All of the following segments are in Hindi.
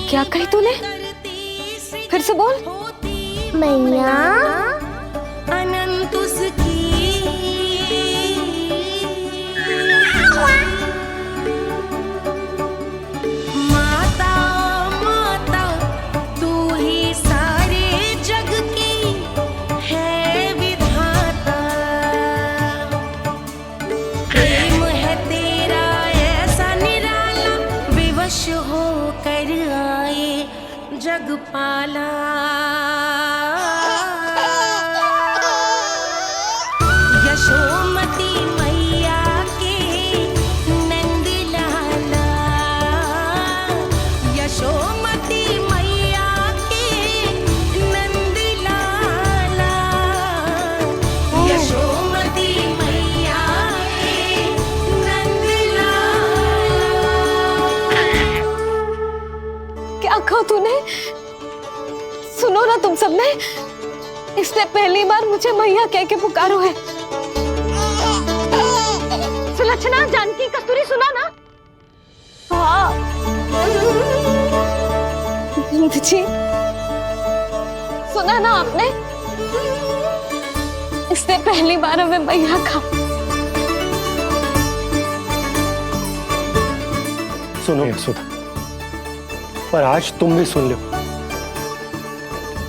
क्या कही तूने? फिर से बोल। मैया अनंत उसकी माता माता तू ही सारे जग की है विधाता। प्रेम है तेरा ऐसा निराला विवश होकर आए जग पाला। यशोमती मैया के नंद लाला, यशोमती मैया के नंद लाला, यशोमती मैया के नंद लाला। क्या कहा तूने? सुनो ना तुम सबने, इसने पहली बार मुझे मैया कह के पुकारो है। सुलक्षणा, जानकी, कस्तूरी, सुना ना? हाँ जी, सुना ना आपने? इसने पहली बार हमें मैया कहा। सुनो यशोदा, पर आज तुम भी सुन लो।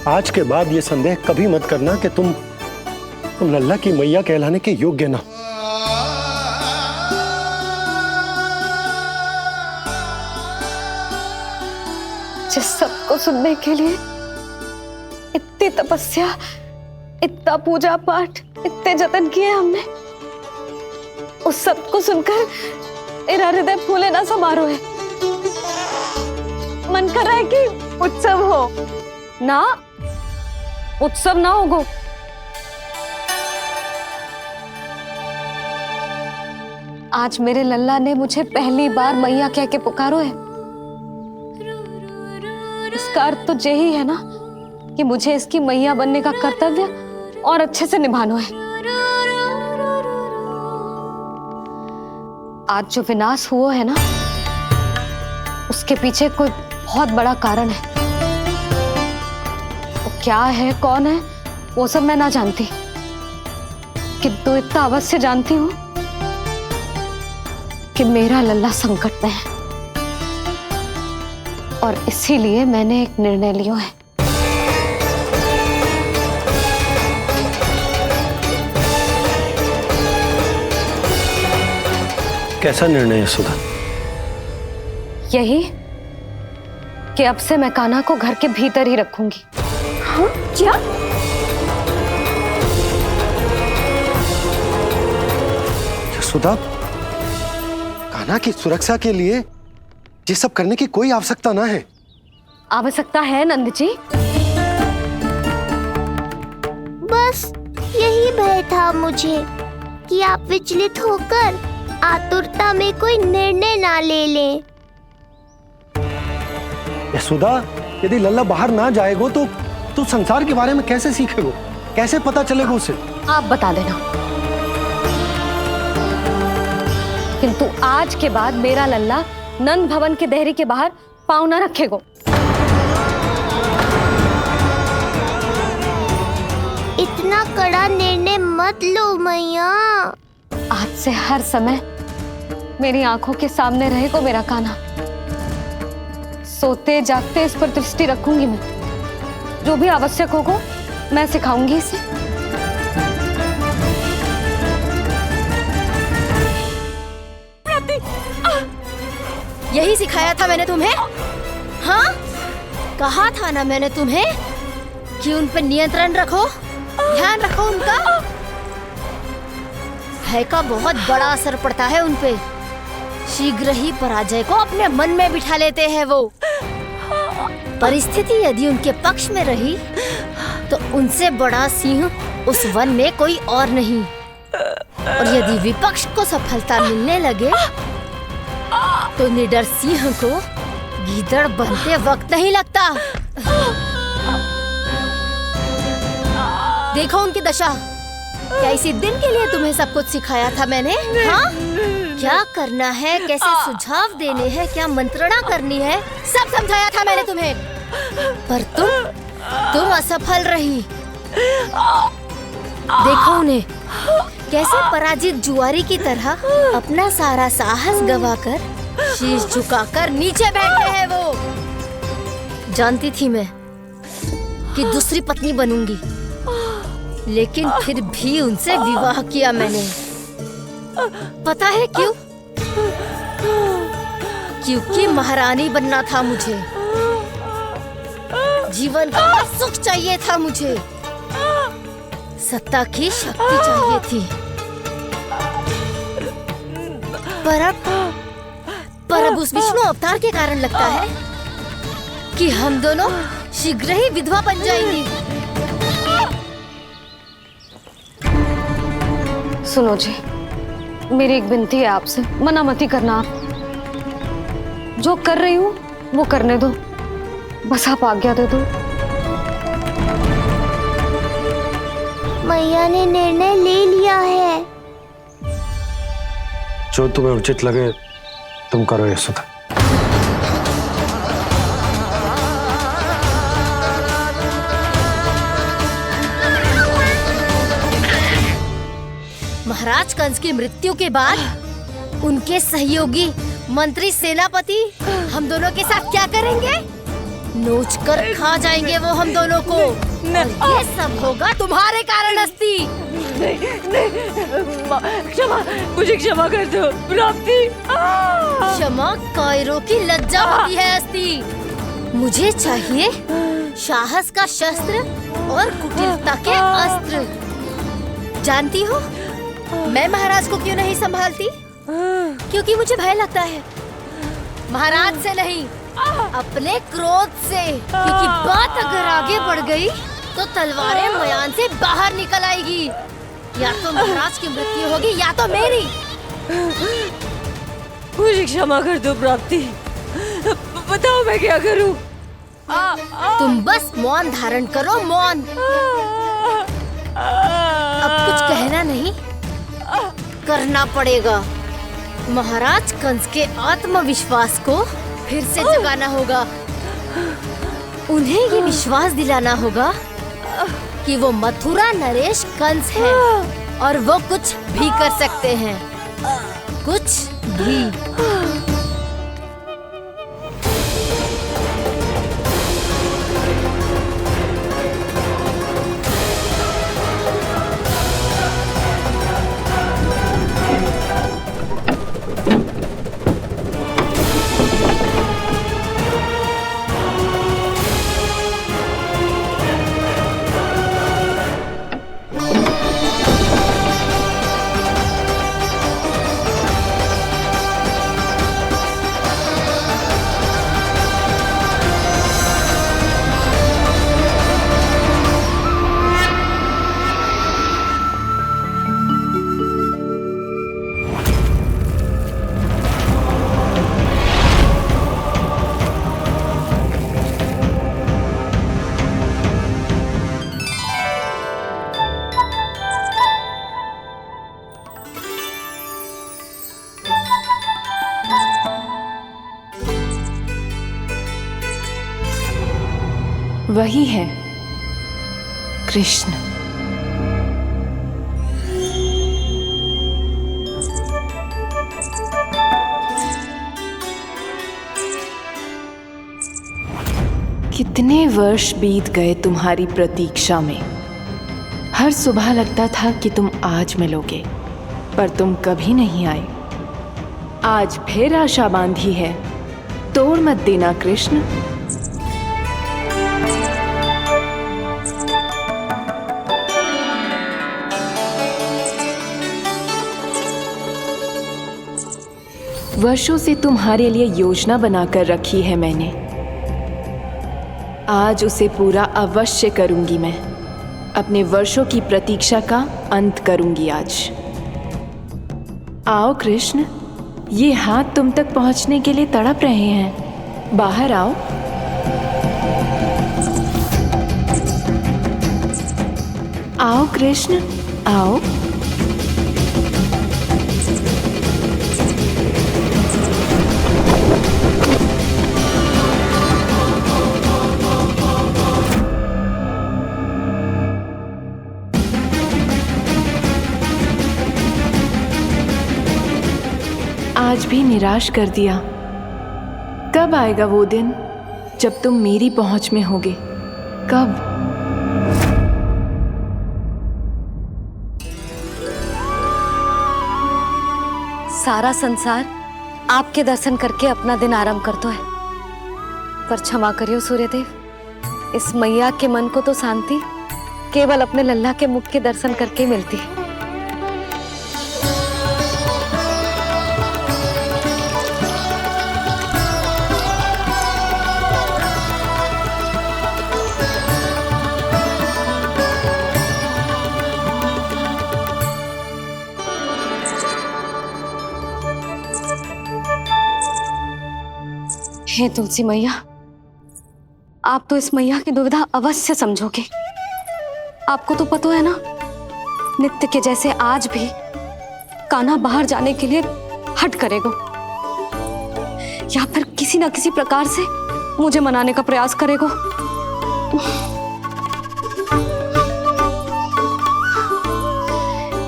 आज के बाद ये संदेह कभी मत करना कि तुम लल्ला की मैया कहलाने के योग्य ना। जिस सबको सुनने के लिए इतनी तपस्या, इतना पूजा पाठ, इतने जतन किए हमने, उस सब को सुनकर मेरा हृदय फूले ना समारोह है। मन कर रहा है कि उत्सव हो ना, उत्सव ना होगो। आज मेरे लल्ला ने मुझे पहली बार मैया कह के पुकारो है। इसका अर्थ तो यही है ना कि मुझे इसकी मैया बनने का कर्तव्य और अच्छे से निभाना है। आज जो विनाश हुआ है ना, उसके पीछे कोई बहुत बड़ा कारण है। वो क्या है, कौन है, वो सब मैं ना जानती, किंतु इतना अवश्य जानती हूँ कि मेरा लल्ला संकट में है, और इसीलिए मैंने एक निर्णय लिया है। कैसा निर्णय यशोदा? यही कि अब से मैं कान्हा को घर के भीतर ही रखूंगी। हाँ क्या? यशोदा, कान्हा की सुरक्षा के लिए ये सब करने की कोई आवश्यकता ना है। आवश्यकता है नंद जी। बस यही भय था मुझे कि आप विचलित होकर आतुरता में कोई निर्णय ना ले लें। यशोदा, यदि लल्ला बाहर ना जाएगो तो संसार के बारे में कैसे सीखेगो, कैसे पता चलेगा उसे? आप बता देना, किंतु आज के बाद मेरा लल्ला नंद भवन के देहरी के बाहर पाँव न रखेगो। इतना कड़ा निर्णय मत लो मैया। आज से हर समय मेरी आंखों के सामने रहेगा मेरा कान्हा। सोते जागते इस पर दृष्टि रखूंगी मैं। जो भी आवश्यक होगा मैं सिखाऊंगी इसे। यही सिखाया था मैंने तुम्हें, हाँ? कहा था ना मैंने तुम्हें कि उन पर नियंत्रण रखो, ध्यान रखो उनका। भय का बहुत बड़ा असर पड़ता है उन पे। शीघ्र ही पराजय को अपने मन में बिठा लेते हैं वो। परिस्थिति यदि उनके पक्ष में रही तो उनसे बड़ा सिंह उस वन में कोई और नहीं, और यदि विपक्ष को सफलता मिलने लगे तो निडर सिंह को गीदड़ बनते वक्त नहीं लगता। देखो उनकी दशा। क्या इसी दिन के लिए तुम्हें सब कुछ सिखाया था मैंने, हाँ? क्या करना है, कैसे सुझाव देने हैं, क्या मंत्रणा करनी है, सब समझाया था मैंने तुम्हें। पर तुम असफल रही। देखो उन्हें, कैसे पराजित जुआरी की तरह अपना सारा साहस गवाकर शीश झुकाकर नीचे बैठे हैं वो। जानती थी मैं कि दूसरी पत्नी बनूंगी, लेकिन फिर भी उनसे विवाह किया मैंने। पता है क्यों? क्योंकि महारानी बनना था मुझे, जीवन का सुख चाहिए था मुझे, सत्ता की शक्ति चाहिए थी। पर अब उस विष्णु अवतार के कारण लगता है कि हम दोनों शीघ्र ही विधवा बन जाएंगी। सुनो जी, मेरी एक विनती है आपसे, मना मत ही करना। आप जो कर रही हूँ वो करने दो, बस आप आज्ञा दे दो। मैया ने निर्णय ले लिया है। जो तुम्हें उचित लगे तुम करो यशोदा। महाराज कंस की मृत्यु के बाद उनके सहयोगी मंत्री सेनापति हम दोनों के साथ क्या करेंगे? नोच कर खा जाएंगे वो हम दोनों को। और ये सब होगा तुम्हारे कारण अस्ति। क्षमा, मुझे क्षमा कर दो प्राप्ति। क्षमा कायरों की लज्जा होती है अस्ति। मुझे चाहिए साहस का शस्त्र और कुटिलता के अस्त्र। जानती हो मैं महाराज को क्यों नहीं संभालती? क्योंकि मुझे भय लगता है, महाराज से नहीं, अपने क्रोध से। क्योंकि बात अगर आगे बढ़ गई तो तलवारें मयान से बाहर निकल आएगी। या तो महाराज की मृत्यु होगी या तो मेरी। मुझे क्षमा कर दो प्राप्ति, बताओ मैं क्या करूं? तुम बस मौन धारण करो, मौन। अब कुछ कहना नहीं, करना पड़ेगा। महाराज कंस के आत्मविश्वास को फिर से जगाना होगा। उन्हें ये विश्वास दिलाना होगा कि वो मथुरा नरेश कंस है और वो कुछ भी कर सकते हैं, कुछ भी। वही है कृष्ण। कितने वर्ष बीत गए तुम्हारी प्रतीक्षा में। हर सुबह लगता था कि तुम आज मिलोगे, पर तुम कभी नहीं आए। आज फिर आशा बांधी है, तोड़ मत देना कृष्ण। वर्षों से तुम्हारे लिए योजना बनाकर रखी है मैंने। आज उसे पूरा अवश्य करूंगी मैं। अपने वर्षों की प्रतीक्षा का अंत करूंगी आज। आओ कृष्ण, ये हाथ तुम तक पहुंचने के लिए तड़प रहे हैं। बाहर आओ। आओ कृष्ण, आओ। निराश कर दिया। कब आएगा वो दिन जब तुम मेरी पहुंच में होगे? कब? सारा संसार आपके दर्शन करके अपना दिन आरंभ करता है, पर क्षमा करियो सूर्यदेव, इस मैया के मन को तो शांति केवल अपने लल्ला के मुख के दर्शन करके मिलती है। हे तुलसी मैया, आप तो इस मैया की दुविधा अवश्य समझोगे। आपको तो पता है ना, नित्य के जैसे आज भी कान्हा बाहर जाने के लिए हट करेगा या फिर किसी ना किसी प्रकार से मुझे मनाने का प्रयास करेगा।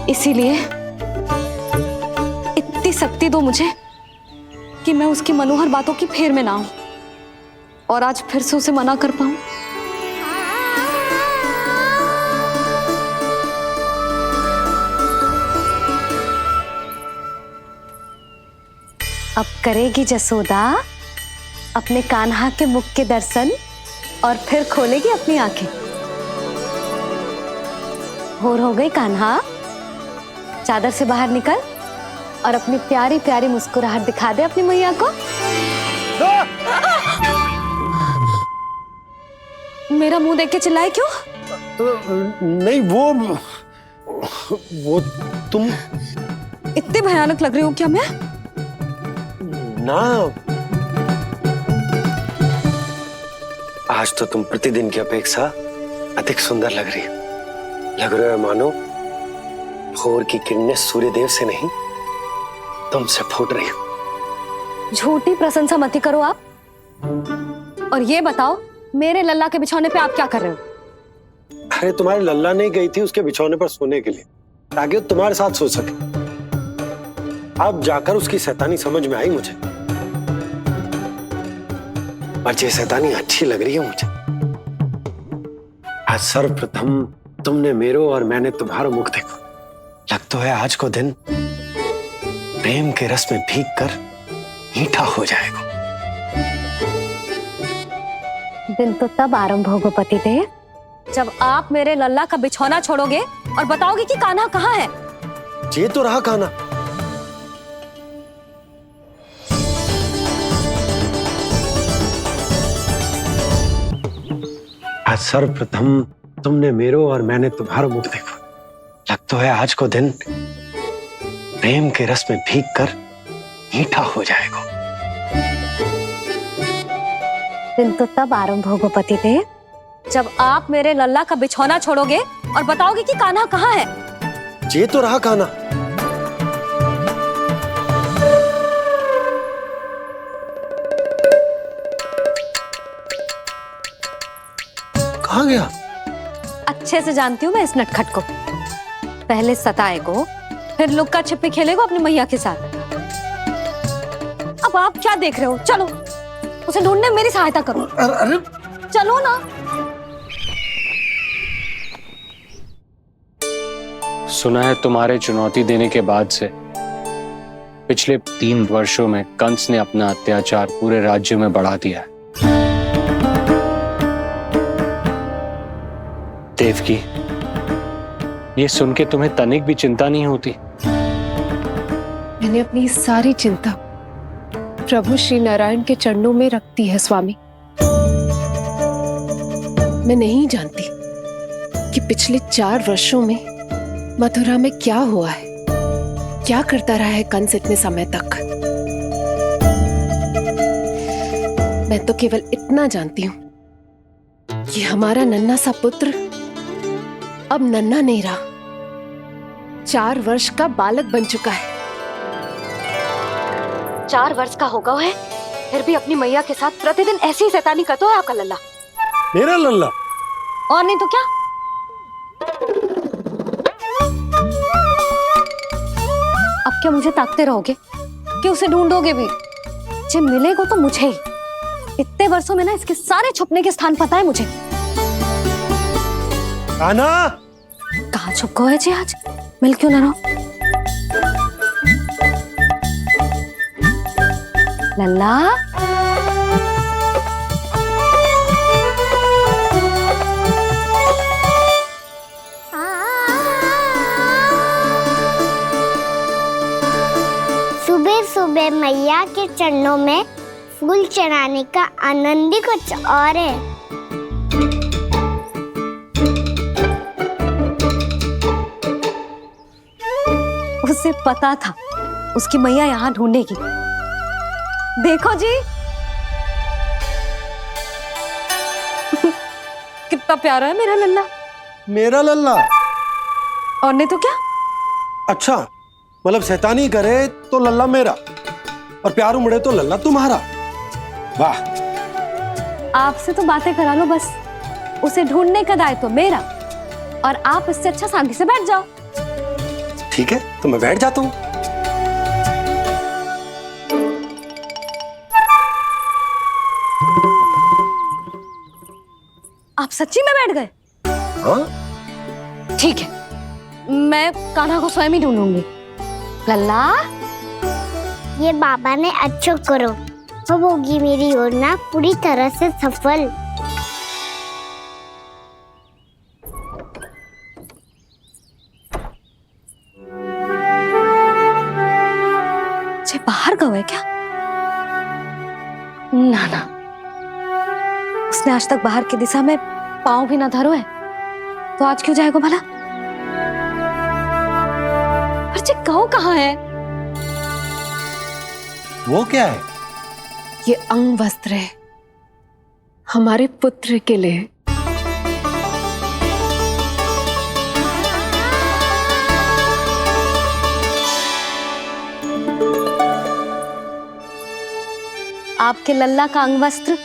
इसीलिए इतनी शक्ति दो मुझे कि मैं उसकी मनोहर बातों की फेर में ना आऊं और आज फिर से उसे मना कर पाऊं। अब करेगी जसोदा अपने कान्हा के मुख के दर्शन और फिर खोलेगी अपनी आंखें। भोर हो गई कान्हा, चादर से बाहर निकल और अपनी प्यारी प्यारी मुस्कुराहट दिखा दे अपनी मैया को। मेरा मुंह देख के चिल्लाए क्यों? नहीं, वो तुम इतने भयानक लग रही हो क्या मैं? ना, आज तो तुम प्रतिदिन की अपेक्षा अधिक सुंदर लग रही हो। लग रहे हो मानो भोर की किरणें सूर्यदेव से नहीं तुमसे फूट रही हो। झूठी प्रशंसा मत करो आप। और ये बताओ, मेरे लल्ला के बिछौने पे आप क्या कर रहे हो? अरे तुम्हारी लल्ला नहीं गई थी उसके बिछौने पर सोने के लिए, ताकि वो तुम्हारे साथ सो सके। अब जाकर उसकी शैतानी समझ में आई मुझे, और ये शैतानी अच्छी लग रही है मुझे। आज सर्वप्रथम तुमने मेरो और मैंने तुम्हारा मुख देखो। लग तो है आज को दिन प्रेम के रस में भीग कर मीठा हो जाएगा। दिन तो तब आरंभ होगा पतिदेव, जब आप मेरे लल्ला का बिछौना छोड़ोगे और बताओगे कि कान्हा कहाँ है। ये तो रहा कान्हा। आज सर्वप्रथम तुमने मेरो और मैंने तुम्हारा मुख देखो। लग तो है आज को दिन प्रेम के रस में भीग कर मीठा हो जाएगा। दिन तो तब आरंभ होगा पतिदेव, जब आप मेरे लल्ला का बिछौना छोड़ोगे और बताओगे कि कान्हा कहाँ है। ये तो रहा कान्हा। कहाँ गया? अच्छे से जानती हूँ मैं इस नटखट को। पहले सताएगो, फिर लुक्का छिपी खेलेगो अपनी मैया के साथ। अब आप क्या देख रहे हो? चलो उसे ढूंढने में मेरी सहायता करो। अरे चलो ना। सुना है तुम्हारे चुनौती देने के बाद से पिछले 3 वर्षों में कंस ने अपना अत्याचार पूरे राज्य में बढ़ा दिया है। देवकी, ये सुन के तुम्हें तनिक भी चिंता नहीं होती? मैंने अपनी सारी चिंता प्रभु श्री नारायण के चरणों में रख दी है स्वामी। मैं नहीं जानती कि पिछले 4 वर्षों में मथुरा में क्या हुआ है, क्या करता रहा है कंस इतने समय तक। मैं तो केवल इतना जानती हूं कि हमारा नन्हा सा पुत्र अब नन्हा नहीं रहा, 4 वर्ष का बालक बन चुका है। 4 वर्ष का होगा है, फिर भी अपनी मैया के साथ प्रतिदिन ऐसी ही शैतानी करता है आपका लल्ला। मेरा लल्ला? और नहीं तो क्या। अब क्या मुझे ताकते रहोगे? कि उसे ढूंढोगे भी। जे मिलेगा तो मुझे ही। इतने वर्षों में ना इसके सारे छुपने के स्थान पता है मुझे। आना कहाँ छुप गए जी आज? मिल क्यों ना रहो? लल्ला सुबह सुबह मैया के चरणों में फूल चढ़ाने का आनंद ही कुछ और है। उसे पता था उसकी मैया यहाँ ढूंढेगी। देखो जी कितना प्यारा है मेरा लल्ला। मेरा लल्ला? और नहीं तो क्या? अच्छा, मतलब शैतानी करे तो लल्ला मेरा और प्यार उमड़े तो लल्ला तुम्हारा। वाह। आपसे तो बातें करा लो बस। उसे ढूंढने का दायित्व मेरा और आप इससे अच्छा शांति से बैठ जाओ। ठीक है, तो मैं बैठ जाता हूँ। आप सच्ची में बैठ गए? हाँ? ठीक है, मैं कान्हा को स्वयं ही ढूंढूंगी। लल्ला ये बाबा ने अच्छा करो, अब होगी मेरी योजना पूरी तरह से सफल। जे बाहर गए क्या? ना ना, उसने आज तक बाहर की दिशा में पांव भी ना धरो है, तो आज क्यों जाएगा भला? पर जे कहो कहाँ है? वो क्या है? ये अंग वस्त्र है हमारे पुत्र के लिए। आपके लल्ला का अंग वस्त्र?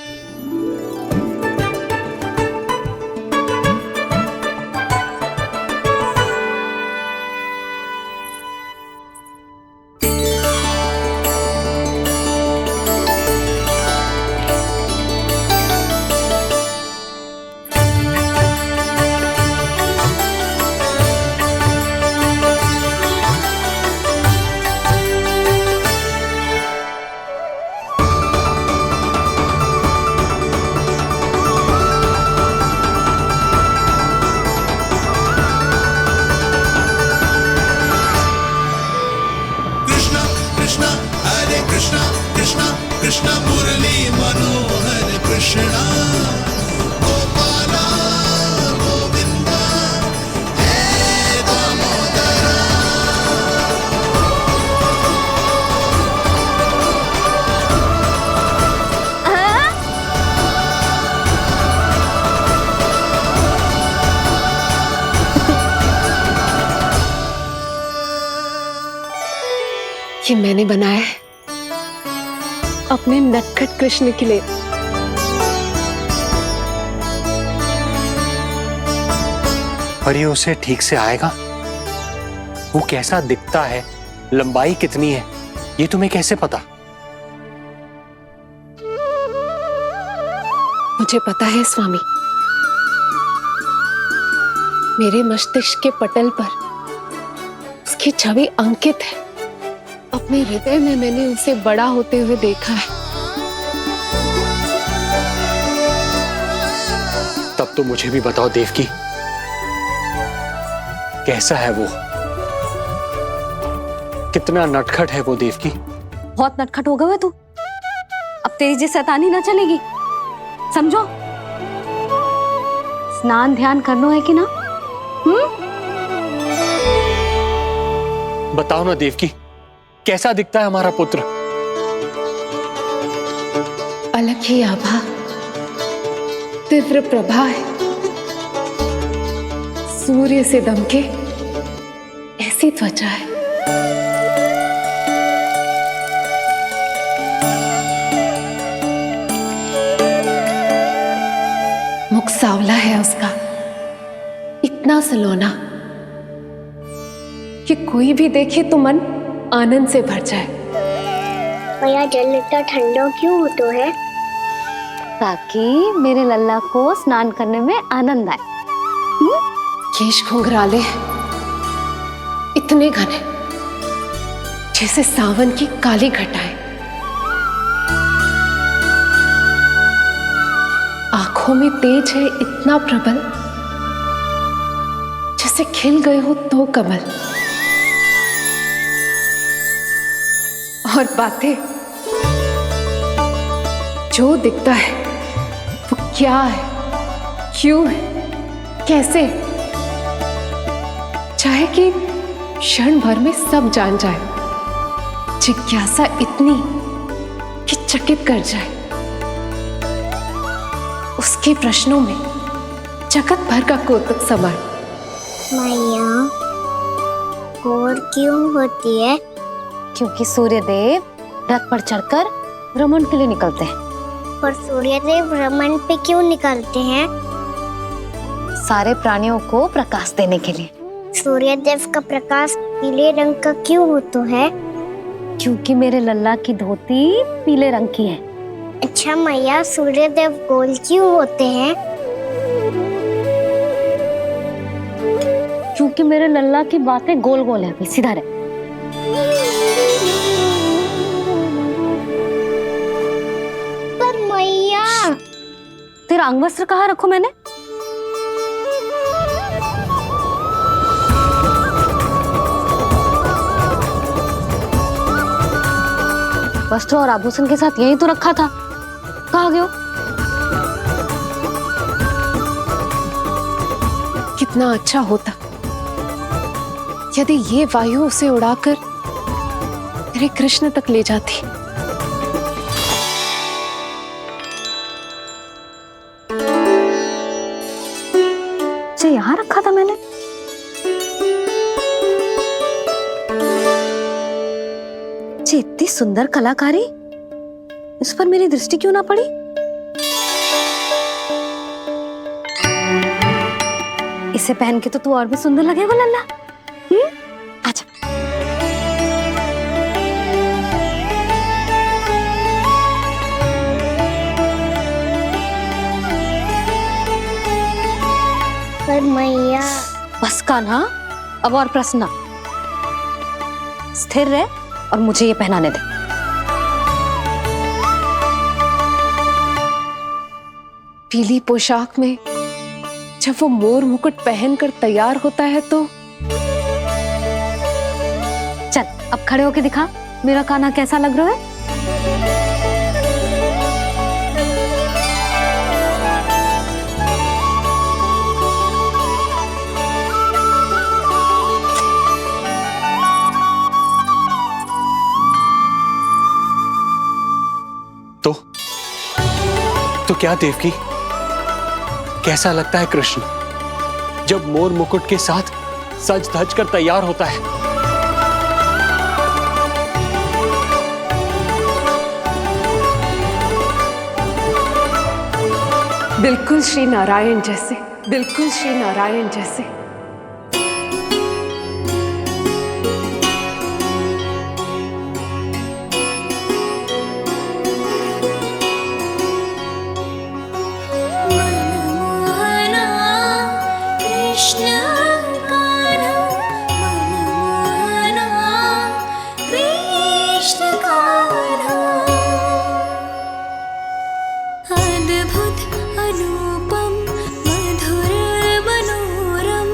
कृष्ण मुरली मनोहर कृष्णा गोपाला गोविंदा हे दामोदरा। ये मैंने बनाया है अपने नटखट कृष्ण के लिए। पर ये उसे ठीक से आएगा? वो कैसा दिखता है, लंबाई कितनी है, ये तुम्हें कैसे पता? मुझे पता है स्वामी, मेरे मस्तिष्क के पटल पर उसकी छवि अंकित है। अपने हृदय में मैंने उसे बड़ा होते हुए देखा है। तब तो मुझे भी बताओ देवकी, कैसा है वो? कितना नटखट है वो देवकी? बहुत नटखट हो गए हो तू। अब तेरी जी शैतानी ना चलेगी, समझो। स्नान ध्यान करना है कि ना? बताओ ना देवकी, कैसा दिखता है हमारा पुत्र? अलग ही आभा, तीव्र प्रभा है, सूर्य से दमके ऐसी त्वचा है। मुख सांवला है उसका, इतना सलोना कि कोई भी देखे तो मन आनंद से भर जाए। भैया जल इतना ठंडा क्यों होता है? ताकि मेरे लल्ला को स्नान करने में आनंद आए। केश घुंघराले इतने घने जैसे सावन की काली घटाएं, आंखों में तेज है इतना प्रबल जैसे खिल गए हो तो कमल, और बातें जो दिखता है वो क्या है, क्यों है, कैसे, चाहे कि क्षण भर में सब जान जाए, जिज्ञासा इतनी कि चकित कर जाए। उसके प्रश्नों में जगत भर का कौतुक समाये। मैया और क्यों होती है? क्योंकि सूर्य देव रथ पर चढ़कर भ्रमण के लिए निकलते हैं। पर सूर्यदेव भ्रमण पे क्यों निकलते हैं? सारे प्राणियों को प्रकाश देने के लिए। सूर्यदेव का प्रकाश पीले रंग का क्यों होता है? क्योंकि मेरे लल्ला की धोती पीले रंग की है। अच्छा मैया, सूर्यदेव गोल क्यों होते हैं? क्योंकि मेरे लल्ला की बातें गोल गोल है, सीधा रहे। पर मैया, तेरा अंगवस्त्र कहाँ रखूं मैंने? वस्त्र और आभूषण के साथ यही तो रखा था, कहाँ गए हो? कितना अच्छा होता यदि ये वायु उसे उड़ाकर तेरे कृष्ण तक ले जाती। जो यहाँ रखा था मैंने। जी इतनी सुंदर कलाकारी, इस पर मेरी दृष्टि क्यों ना पड़ी? इसे पहन के तो तू और भी सुंदर लगेगा लल्ला। आजा। पर मैया। बस कान्हा, अब और प्रश्न ना। स्थिर रह और मुझे ये पहनाने दे। पीली पोशाक में जब वो मोर मुकुट पहनकर तैयार होता है तो चल अब खड़े होके दिखा मेरा कान्हा कैसा लग रहा है। तो क्या देवकी, कैसा लगता है कृष्ण जब मोर मुकुट के साथ सज धज कर तैयार होता है? बिल्कुल श्री नारायण जैसे, बिल्कुल श्री नारायण जैसे। अद्भुत अनुपम मधुर मनोरम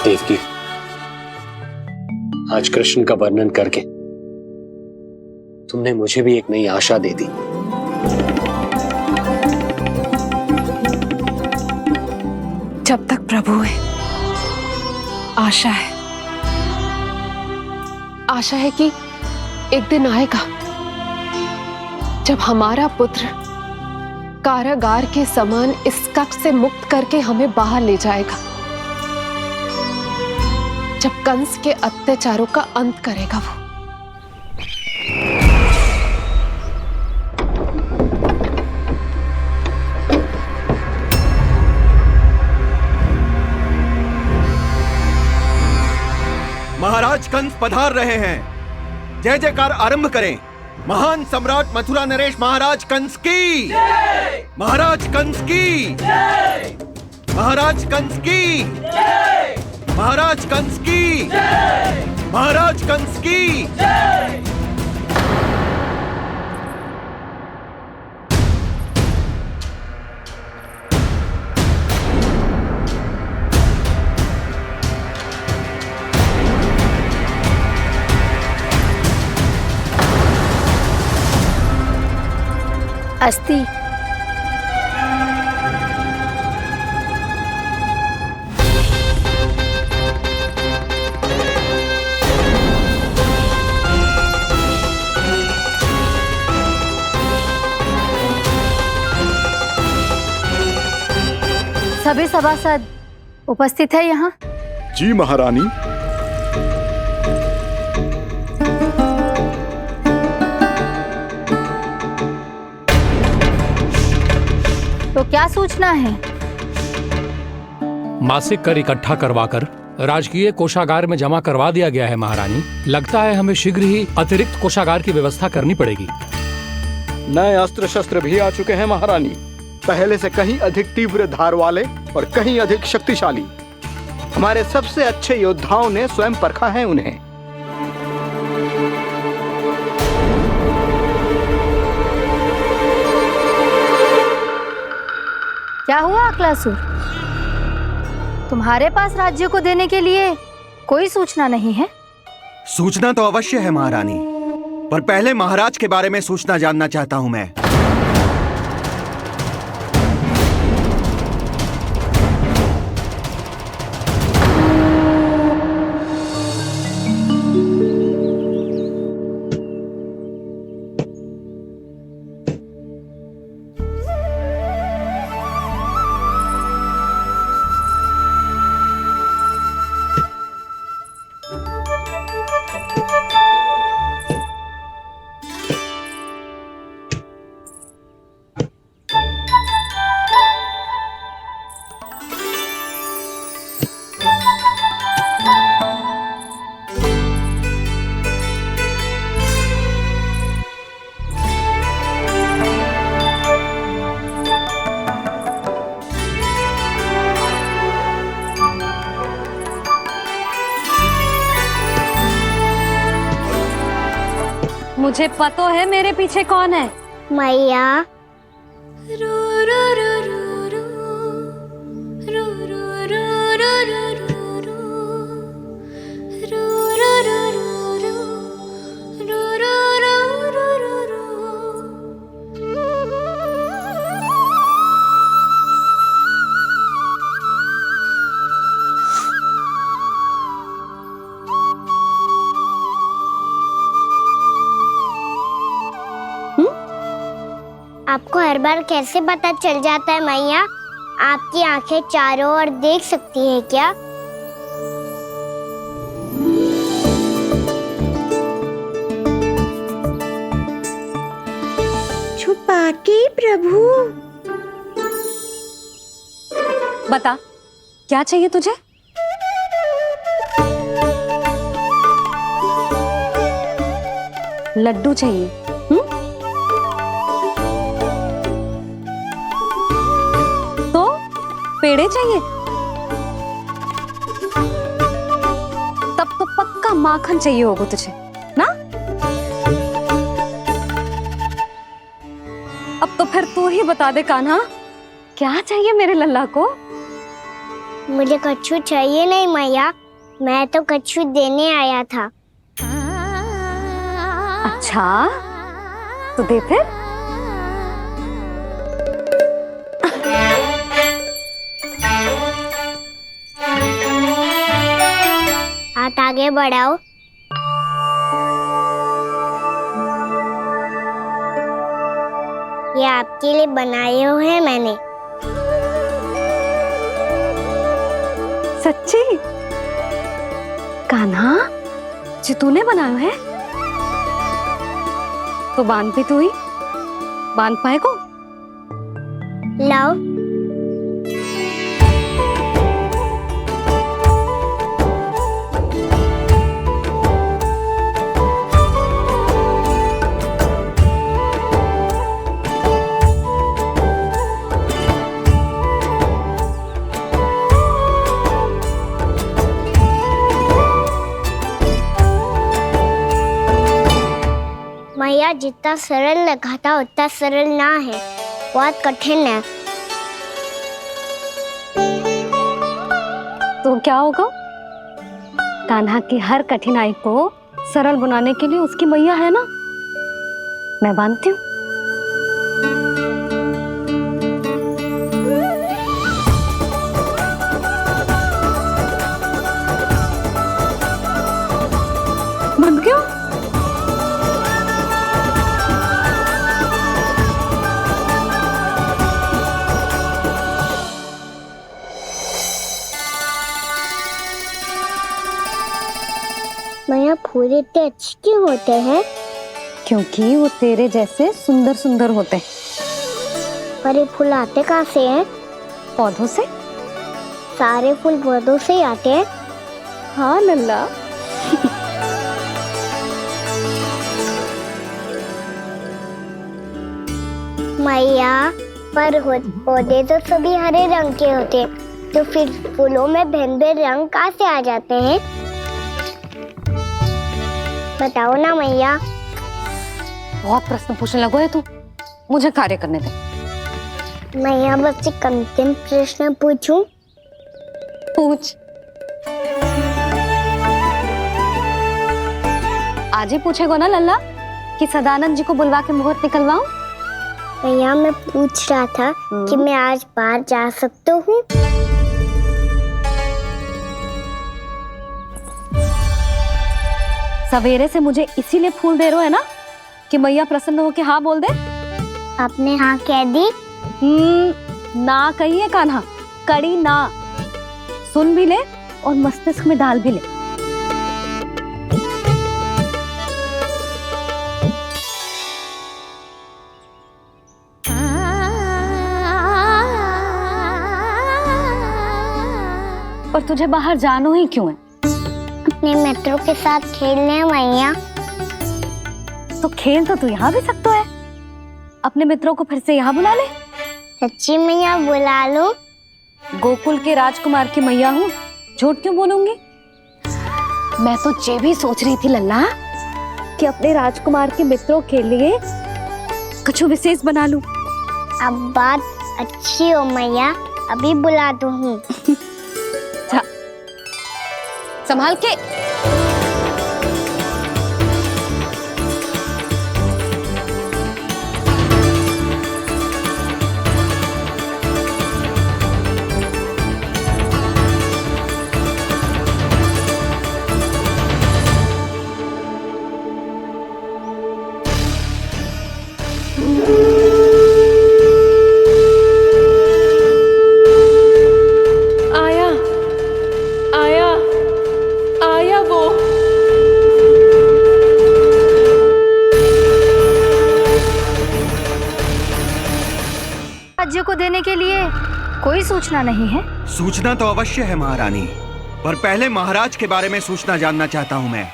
देवकी, आज कृष्ण का वर्णन करके तुमने मुझे भी एक नई आशा दे दी। जब तक प्रभु है, आशा है। आशा है कि एक दिन आएगा जब हमारा पुत्र कारागार के समान इस कक्ष से मुक्त करके हमें बाहर ले जाएगा, जब कंस के अत्याचारों का अंत करेगा वो। महाराज कंस पधार रहे हैं। जय जयकार आरंभ करें। महान सम्राट मथुरा नरेश महाराज कंस की, महाराज कंस की, महाराज कंस की, महाराज कंस की, महाराज कंस की। अस्ति। सभी सभासद उपस्थित है यहाँ? जी महारानी। तो क्या सूचना है? मासिक कर इकट्ठा करवाकर राजकीय कोषागार में जमा करवा दिया गया है महारानी। लगता है हमें शीघ्र ही अतिरिक्त कोषागार की व्यवस्था करनी पड़ेगी। नए अस्त्र शस्त्र भी आ चुके हैं महारानी, पहले से कहीं अधिक तीव्र धार वाले और कहीं अधिक शक्तिशाली। हमारे सबसे अच्छे योद्धाओं ने स्वयं परखा है उन्हें। क्या हुआ अक्लासुर? तुम्हारे पास राज्य को देने के लिए कोई सूचना नहीं है? सूचना तो अवश्य है महारानी, पर पहले महाराज के बारे में सूचना जानना चाहता हूं मैं। मुझे पता है मेरे पीछे कौन है। मैया। आपको हर बार कैसे पता चल जाता है मैया? आपकी आंखें चारों ओर देख सकती हैं क्या? छुपा के प्रभु। बता, क्या चाहिए तुझे? लड्डू चाहिए? तो पेड़े चाहिए? तब तो पक्का माखन चाहिए होगा तुझे ना? अब तो फिर तू ही बता दे कान्हा, क्या चाहिए मेरे लल्ला को? मुझे कच्छू चाहिए नहीं मैया, मैं तो कच्छू देने आया था। अच्छा तो दे फिर। हाथ आगे बढ़ाओ। ये आपके लिए बनाए हुए हैं मैंने। सच्ची? कान्हा जी तूने बनाया है? तो बांध भी तू ही, बांध पाएगो? लाओ। मैया जितना सरल लगा था उतना सरल ना है, बहुत कठिन है। तो क्या होगा? कान्हा की हर कठिनाई को सरल बनाने के लिए उसकी मैया है ना, मैं बांधती हूँ। बंद क्यों? मैया फूल इतने अच्छे क्यों होते हैं? क्योंकि वो तेरे जैसे सुंदर सुंदर होते हैं। पर ये फूल आते कहाँ से हैं? पौधों से। सारे फूल पौधों से ही आते हैं? हाँ लल्ला। मैया पर पौधे तो सभी हरे रंग के होते हैं, तो फिर फूलों में भिन्न भिन्न रंग कहाँ से आ जाते हैं? बताओ ना मैया। बहुत प्रश्न पूछने लगो है तू, मुझे कार्य करने दे। मैया बस एक अंतिम प्रश्न पूछूं? पूछ। आज ही पूछेगो ना लल्ला कि सदानंद जी को बुलवा के मुहूर्त निकलवाऊं? मैया मैं पूछ रहा था कि मैं आज बाहर जा सकता हूँ? सवेरे से मुझे इसीलिए फूल दे रहे हो है ना कि मैया प्रसन्न हो के हाँ बोल दे। आपने हाँ कह दी? ना कहिए कान्हा, कड़ी ना। सुन भी ले और मस्तिष्क में डाल भी ले। पर तुझे बाहर जाना ही क्यों है? अपने मित्रों के साथ खेलने मैया। तो खेल तो तू यहाँ भी सकता है, अपने मित्रों को फिर से यहाँ बुला ले। सच्ची मैया बुला लो। गोकुल के राजकुमार की मैया हूँ, झूठ क्यों बोलूंगी? मैं तो ये भी सोच रही थी लल्ला कि अपने राजकुमार के मित्रों के लिए कुछ विशेष बना लूं। अब बात अच्छी हो मैया, अभी बुला दूँ। संभाल के। राज्य को देने के लिए कोई सूचना नहीं है? सूचना तो अवश्य है महारानी, पर पहले महाराज के बारे में सूचना जानना चाहता हूँ मैं।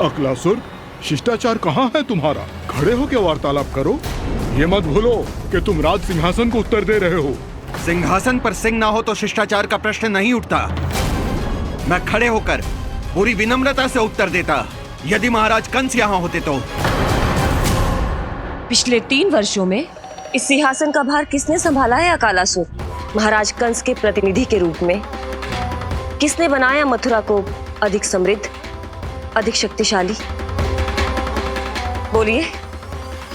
अकलासुर, शिष्टाचार कहाँ है तुम्हारा? खड़े होकर वार्तालाप करो। ये मत भूलो कि तुम राज सिंहासन को उत्तर दे रहे हो। सिंहासन पर सिंह ना हो तो शिष्टाचार का प्रश्न नहीं उठता। मैं खड़े होकर पूरी विनम्रता से उत्तर देता यदि महाराज कंस यहाँ होते तो। पिछले 3 वर्षों में इस सिंहासन का भार किसने संभाला है अकालासुर? महाराज कंस के प्रतिनिधि के रूप में किसने बनाया मथुरा को अधिक समृद्ध, अधिक शक्तिशाली? बोलिए,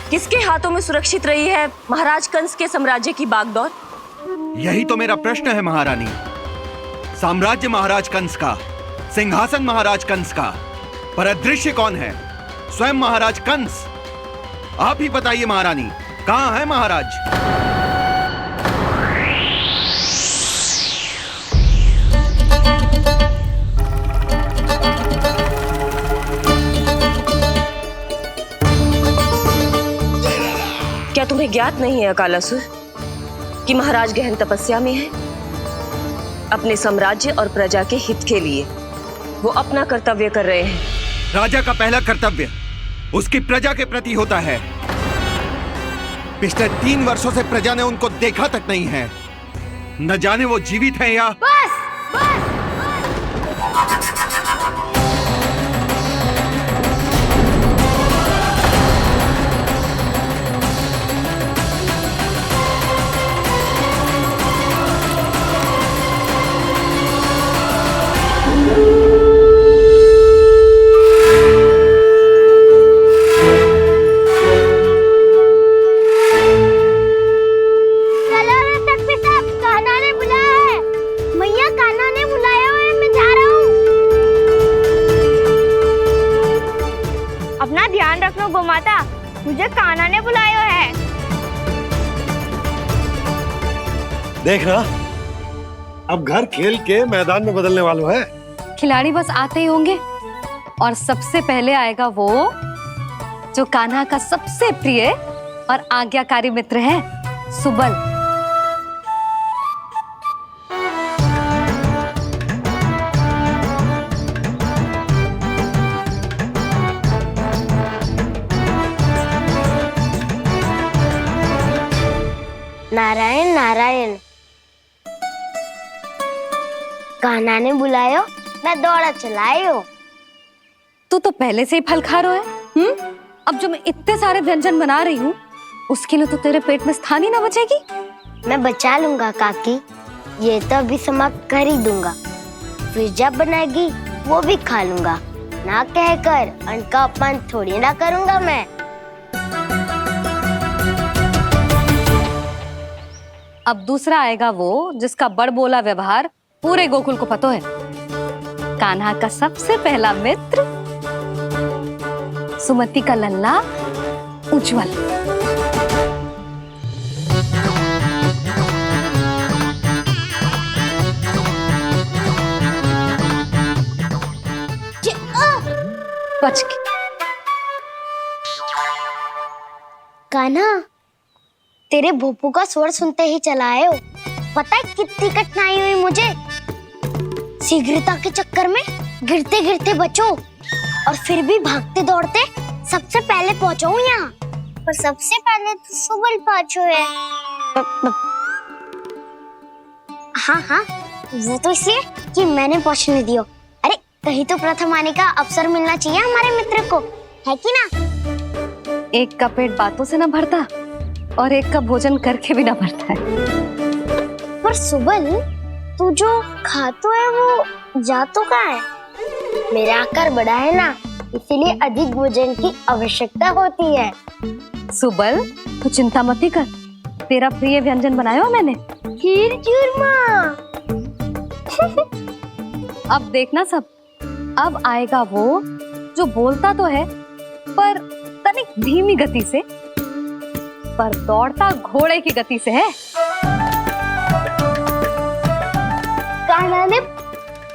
किसके हाथों में सुरक्षित रही है महाराज कंस के साम्राज्य की बागडोर? यही तो मेरा प्रश्न है महारानी। साम्राज्य महाराज कंस का, सिंहासन महाराज कंस का, पर अदृश्य कौन है? स्वयं महाराज कंस। आप ही बताइए महारानी, कहां है महाराज? क्या तुम्हें ज्ञात नहीं है अकालासुर कि महाराज गहन तपस्या में है? अपने साम्राज्य और प्रजा के हित के लिए वो अपना कर्तव्य कर रहे हैं। राजा का पहला कर्तव्य उसकी प्रजा के प्रति होता है। पिछले 3 वर्षों से प्रजा ने उनको देखा तक नहीं है। न जाने वो जीवित हैं या बस बस। गोमाता, मुझे कान्हा ने बुलाया है। देखना, अब घर खेल के मैदान में बदलने वालों है। खिलाड़ी बस आते ही होंगे और सबसे पहले आएगा वो जो कान्हा का सबसे प्रिय और आज्ञाकारी मित्र है, सुबल। नारायण नारायण, कान्हा ने बुलायो, मैं दौड़ा चलायो। तू तो पहले से ही फल खा रहा है। अब जो मैं इतने सारे व्यंजन बना रही हूँ उसके लिए तो तेरे पेट में स्थान ही ना बचेगी। मैं बचा लूंगा काकी, ये तो अभी समाप्त कर ही दूंगा, फिर जब बनाएगी वो भी खा लूंगा। ना कहकर अन्न का अपमान थोड़ी ना करूंगा मैं। अब दूसरा आएगा वो जिसका बड़बोला व्यवहार पूरे गोकुल को पता है, कान्हा का सबसे पहला मित्र, सुमति का लल्ला उज्जवल। बच के। कान्हा, तेरे भोपू का स्वर सुनते ही चला आए हो। पता है कितनी कठिनाई हुई मुझे। शीघ्रता के चक्कर में गिरते गिरते बचो और फिर भी भागते दौड़ते सबसे पहले पहुंचो यहाँ। पर सबसे पहले तो सुबल पहुंचो है। हाँ हाँ, वो तो इसलिए कि मैंने पहुंचने दियो। अरे कहीं तो प्रथम आने का अवसर मिलना चाहिए हमारे मित्र को, है कि ना? एक का पेट बातों से ना भरता और एक का भोजन करके भी ना भरता है। पर सुबल, तू जो खातो है वो जातो का है। मेरा आकार बड़ा है ना, इसीलिए अधिक भोजन की आवश्यकता होती है। सुबल, तू चिंता मत कर, तेरा प्रिय व्यंजन बनाया हो मैंने, खीर चूरमा। अब देखना सब, अब आएगा वो जो बोलता तो है पर तनिक धीमी गति से, पर दौड़ता घोड़े की गति से है। कान्हा ने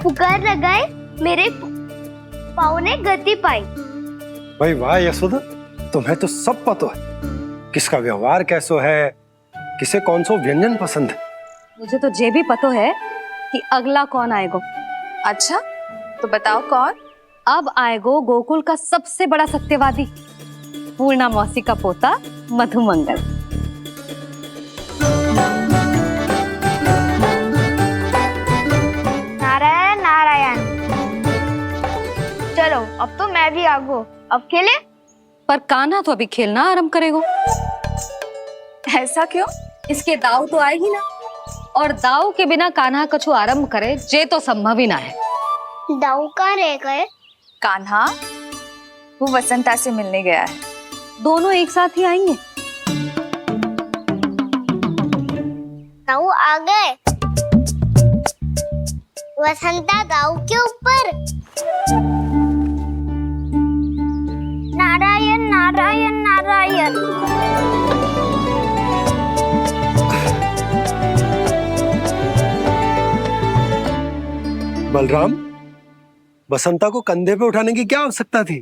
पुकार लगाए, मेरे पाँव ने गति पाई। भाई वाह यशोदा, तुम्हें तो सब पता है, किसका व्यवहार कैसो है, किसे कौन सा व्यंजन पसंद है। मुझे तो ये भी पता है कि अगला कौन आएगा। अच्छा, तो बताओ कौन? अब आएगो गोकुल का सबसे बड़ा सत्यवादी, पूर्णा मौसी का पोता मधुमंगल। नारायण नारायण। चलो अब तो मैं भी आगो, अब खेले। पर कान्हा तो अभी खेलना आरंभ करेगा। ऐसा क्यों? इसके दाव तो आएगी ना। और दाऊ के बिना कान्हा कछु आरंभ करे जे तो संभव ही ना है। दाऊ कहाँ रह गए? कान्हा वो वसंता से मिलने गया है। दोनों एक साथ ही आएंगे। दाऊ आ गए। वसंता दाऊ के ऊपर। नारायण नारायण नारायण। बलराम, बसंता को कंधे पे उठाने की क्या आवश्यकता थी?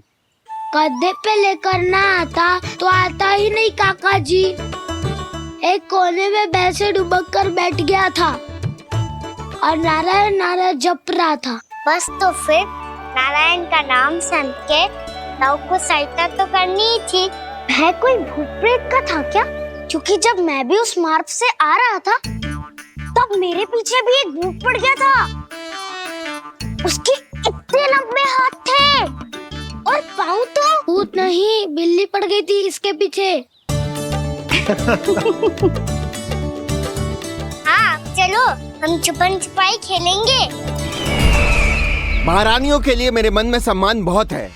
कंधे पे लेकर ना आता तो आता ही नहीं काका जी। एक कोने में वैसे डुबक कर बैठ गया था और नारायण नारायण जप रहा था। बस तो फिर नारायण का नाम सुन के दाऊ को सहायता तो करनी ही थी। वह कोई भूत प्रेत का था क्या? क्योंकि जब मैं भी उस मार्ग से आ रहा था तब मेरे पीछे भी एक भूत पड़ गया था। उसके इतने लंबे हाथ थे और पाँव तो भूत नहीं बिल्ली पड़ गई थी इसके पीछे। हाँ चलो हम छुपन छुपाई खेलेंगे। महारानियों के लिए मेरे मन में सम्मान बहुत है,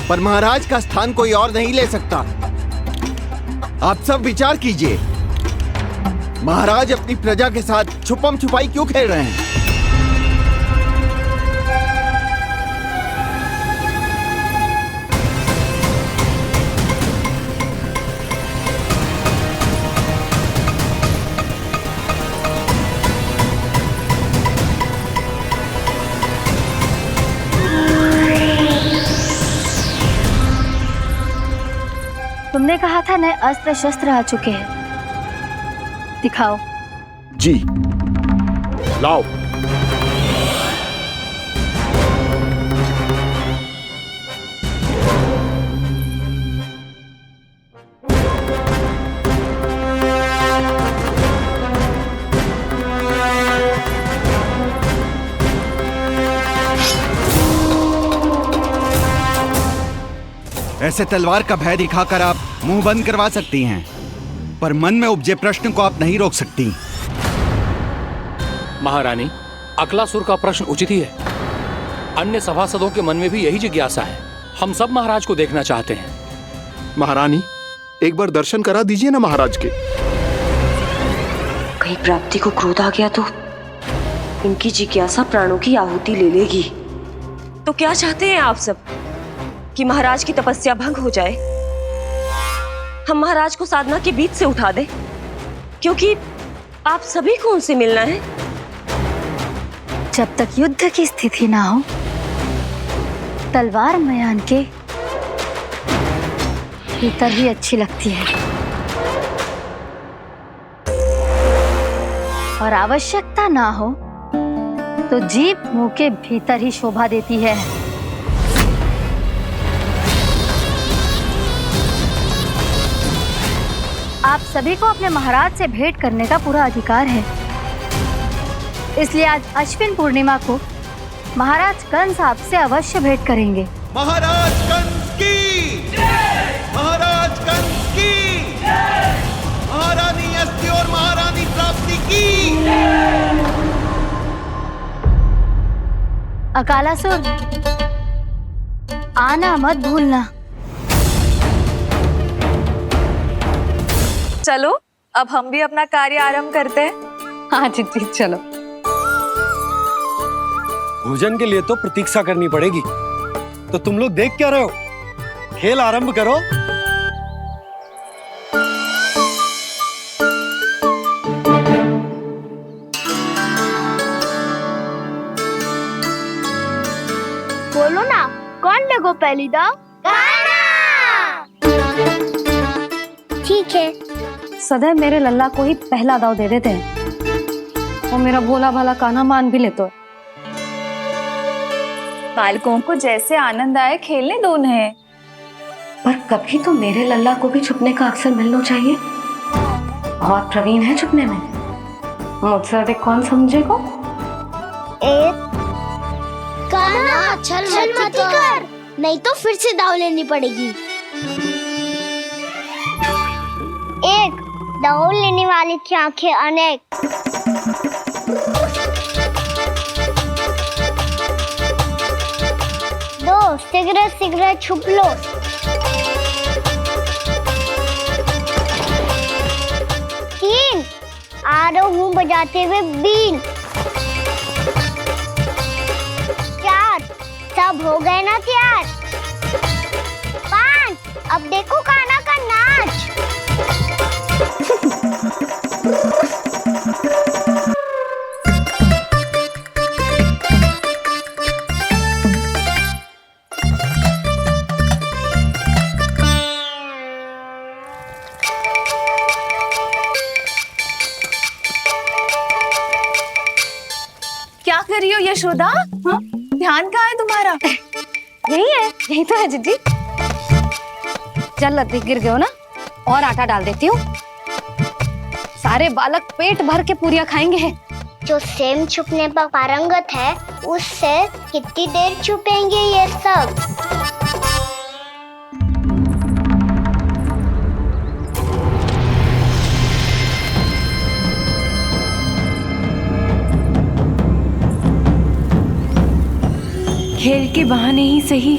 पर महाराज का स्थान कोई और नहीं ले सकता। आप सब विचार कीजिए, महाराज अपनी प्रजा के साथ छुपम छुपाई क्यों खेल रहे हैं? तुमने कहा था नए अस्त्र शस्त्र आ चुके हैं, दिखाओ। जी लाओ। ऐसे तलवार का भय दिखाकर आप मुंह बंद करवा सकती हैं, पर मन में उपजे प्रश्न को आप नहीं रोक सकती। महारानी, अकलासुर का प्रश्न उचित ही है। अन्य सभासदों के मन में भी यही जिज्ञासा है। हम सब महाराज को देखना चाहते हैं। महारानी, एक बार दर्शन करा दीजिए ना महाराज के। कहीं प्राप्ति को क्रोध आ गया तो इनकी जिज्ञासा प्राणों की आहुति ले लेगी। तो क्या चाहते हैं आप सब? कि महाराज की तपस्या भंग हो जाए? हम महाराज को साधना के बीच से उठा दें? क्योंकि आप सभी को उनसे मिलना है। जब तक युद्ध की स्थिति ना हो, तलवार मयान के भीतर ही अच्छी लगती है और आवश्यकता ना हो तो जीभ मुंह के भीतर ही शोभा देती है। आप सभी को अपने महाराज से भेंट करने का पूरा अधिकार है। इसलिए आज अश्विन पूर्णिमा को महाराज कंस आपसे अवश्य भेंट करेंगे। महाराज कंस की जय! महाराज कंस की जय! महारानी अस्ति और महारानी प्राप्ति की जय! अकालासुर, आना मत भूलना। चलो अब हम भी अपना कार्य आरंभ करते हैं। हाँ जी चलो। भोजन के लिए तो प्रतीक्षा करनी पड़ेगी, तो तुम लोग देख क्या रहे हो? खेल आरंभ करो। बोलो ना, कौन लगो पहली दाव? ठीक है। सदैव मेरे लल्ला को ही पहला दाव दे देते हैं और मेरा भोला भाला कान्हा मान भी लेते हैं। बालकों को जैसे आनंद आए खेलने दो उन्हें। पर कभी तो मेरे लल्ला को भी छुपने का अवसर मिलना चाहिए। बहुत प्रवीण है छुपने में, मुझसे अधिक कौन समझेगा? कान्हा छल मत कर, नहीं तो फिर से दाव लेनी पड़ेगी। एक दाव लेने वाली की आंखें अनेक। दो सिगरेट सिगरेट छुप लो। तीन आ रहा हूँ बजाते हुए बीन। चार सब हो गए ना तैयार। पांच अब देखो कान्हा का नाच। क्या कर रही हो यशोदा? हाँ? ध्यान कहाँ है तुम्हारा? यही है, यही तो है जीजी। चल लती गिर गए हो ना, और आटा डाल देती हूँ। सारे बालक पेट भर के पूरियां खाएंगे। जो सेम छुपने पर पारंगत है उससे कितनी देर छुपेंगे ये सब? खेल के बहाने ही सही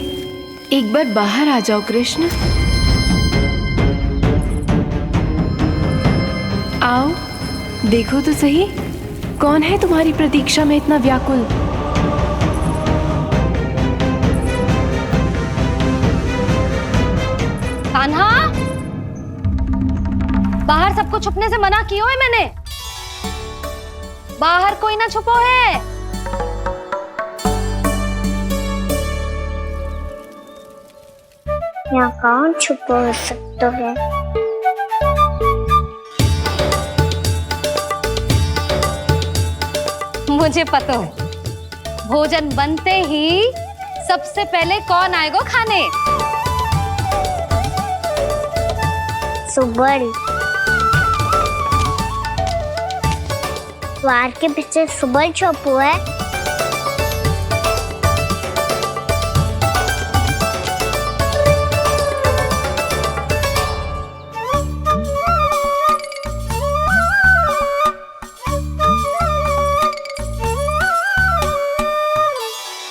एक बार बाहर आ जाओ कृष्ण। आओ देखो तो सही, कौन है तुम्हारी प्रतीक्षा में इतना व्याकुल? कान्हा, बाहर सबको छुपने से मना किया है मैंने। बाहर कोई ना छुपो है। यहाँ कौन छुपा हो सकता है? मुझे पता हो, भोजन बनते ही सबसे पहले कौन आएगा खाने? सुबल। द्वार के पीछे सुबल छुपा है।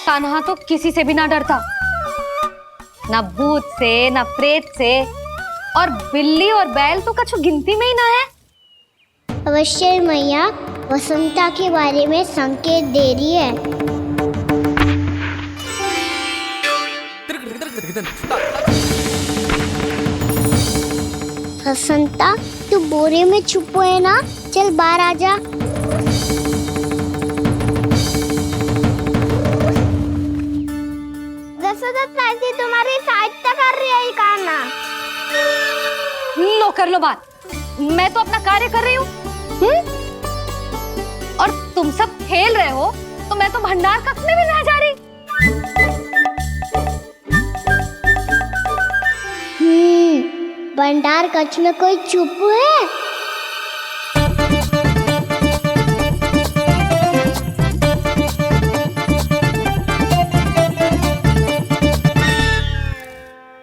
कान्हा तो किसी से भी ना डरता, ना भूत से ना प्रेत से, और बिल्ली और बैल तो कछु गिनती में ही ना है। अवश्य मैया वसंता के बारे में संकेत दे रही है। वसंता तू बोरे में छुपो है ना, चल बाहर आ जा। तुम्हारी सहायता कर रही है कान्हा। लो कर लो बात, मैं तो अपना कार्य कर रही हूँ। और तुम सब खेल रहे हो तो मैं तो भंडार कक्ष में भी नहीं जा रही। भंडार कक्ष में कोई चुप है?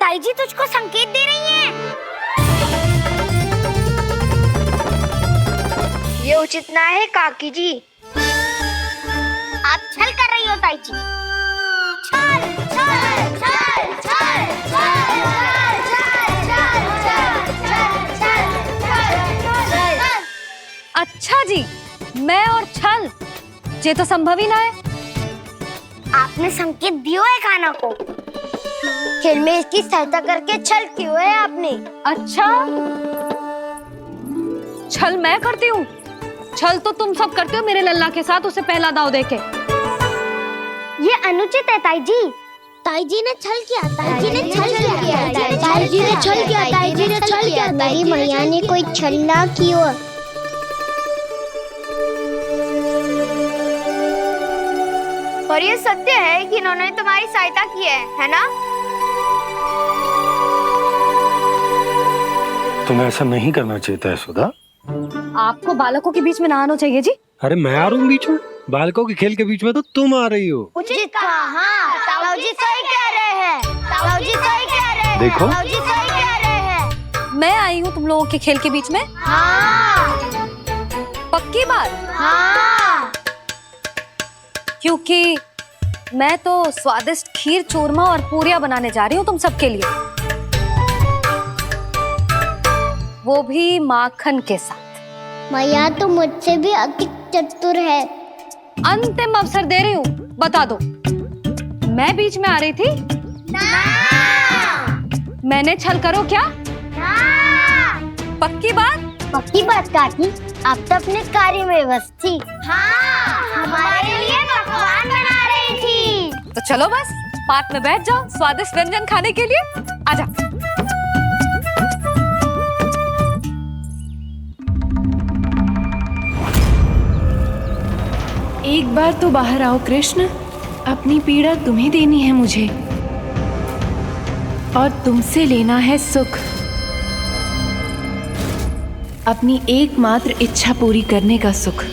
ताई जी तुझको संकेत दे रही हैं। ये उचित ना है काकी जी। आप छल कर रही हो ताई जी। छल छल छल छल छल। अच्छा जी, मैं और छल, ये तो संभव ही ना है। आपने संकेत दियो है कान्हा को, खेल में इसकी सहायता करके छल क्यों है आपने? अच्छा, छल मैं करती हूँ? छल तो तुम सब करते हो मेरे लल्ला के साथ, उसे पहला दाव देके। ये अनुचित है ताई जी। ताई जी ने छल किया, ताई जी ने छल किया, ताई जी ने छल किया, ताई जी ने छल किया। मेरी मैया ने कोई छल ना किया। और ये सत्य है कि इन्होंने तुम्हारी सहायता की है ना? तुम्हें ऐसा नहीं करना चाहिए था यशोदा। आपको बालकों के बीच में ना आना चाहिए जी। अरे मैं आ रहा हूँ बीच में? बालकों के खेल के बीच में तो तुम आ रही हो। उचित कहा। हाँ, ताऊ जी सही कह रहे हैं। ताऊ जी सही कह रहे हैं। देखो। ताऊ जी सही कह रहे हैं। मैं आई हूँ तुम लोगों के खेल के बीच में? हाँ। पक्की बात? हाँ। क्योंकि मैं तो स्वादिष्ट खीर, चूरमा और पूरियां बनाने जा रही हूँ तुम सबके लिए, वो भी माखन के साथ। मैया तो मुझसे भी अधिक चतुर है। अंतिम अवसर दे रही हूँ, बता दो, मैं बीच में आ रही थी? मैंने छल करो क्या? पक्की बात? पक्की बात काकी, आप तो अपने कार्य में व्यस्त थी। हमारे लिए पकवान बना रही थी। तो चलो बस पार्क में बैठ जाओ स्वादिष्ट व्यंजन खाने के लिए। आजा। एक बार तो बाहर आओ कृष्ण, अपनी पीड़ा तुम्हें देनी है मुझे, और तुमसे लेना है सुख। अपनी एकमात्र इच्छा पूरी करने का सुख।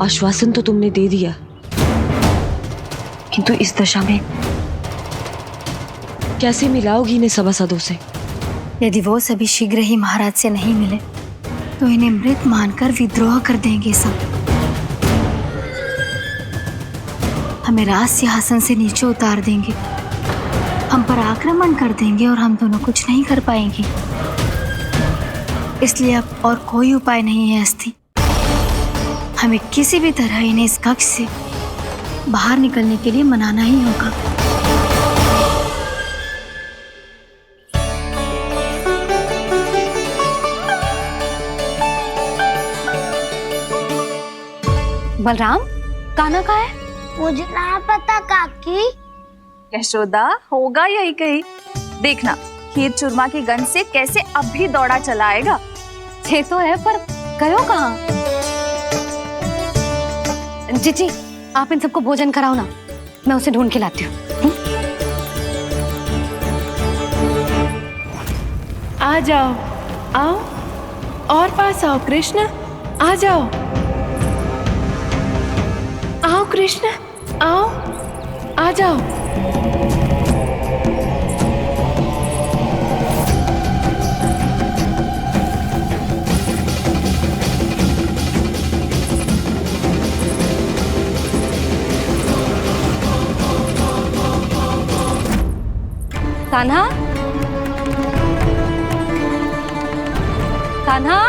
आश्वासन तो तुमने दे दिया, किंतु इस दशा में कैसे मिलाओगी इन्हें सभासदों से? यदि वो सभी शीघ्र ही महाराज से नहीं मिले तो इन्हें मृत मानकर विद्रोह कर देंगे सब। हमें राज सिंहासन से नीचे उतार देंगे, हम पर आक्रमण कर देंगे और हम दोनों कुछ नहीं कर पाएंगे। इसलिए अब और कोई उपाय नहीं है अस्थि, हमें किसी भी तरह इन्हें इस कक्ष से बाहर निकलने के लिए मनाना ही होगा। बलराम, कान्हा कहाँ है? मुझे ना पता काकी। यशोदा, होगा यही कहीं। देखना खीर चूरमा की गंध से कैसे अब भी दौड़ा चला आएगा। ये तो है, पर गयो कहाँ? जीजी, आप इन सबको भोजन कराओ ना, मैं उसे ढूंढ के लाती हूँ। आ जाओ, आओ और पास आओ कृष्ण, आ जाओ। आओ कृष्ण, आओ, आ जाओ। कान्हा, कान्हा,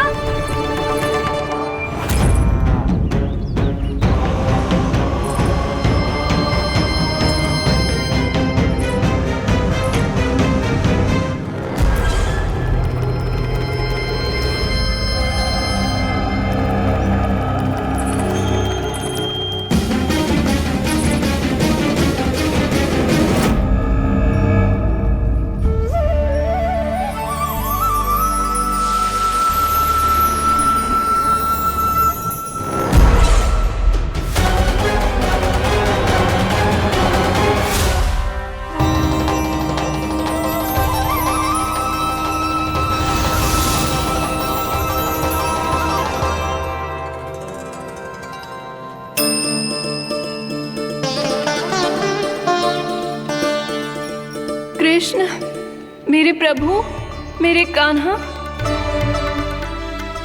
कृष्ण, मेरे प्रभु, मेरे कान्हा,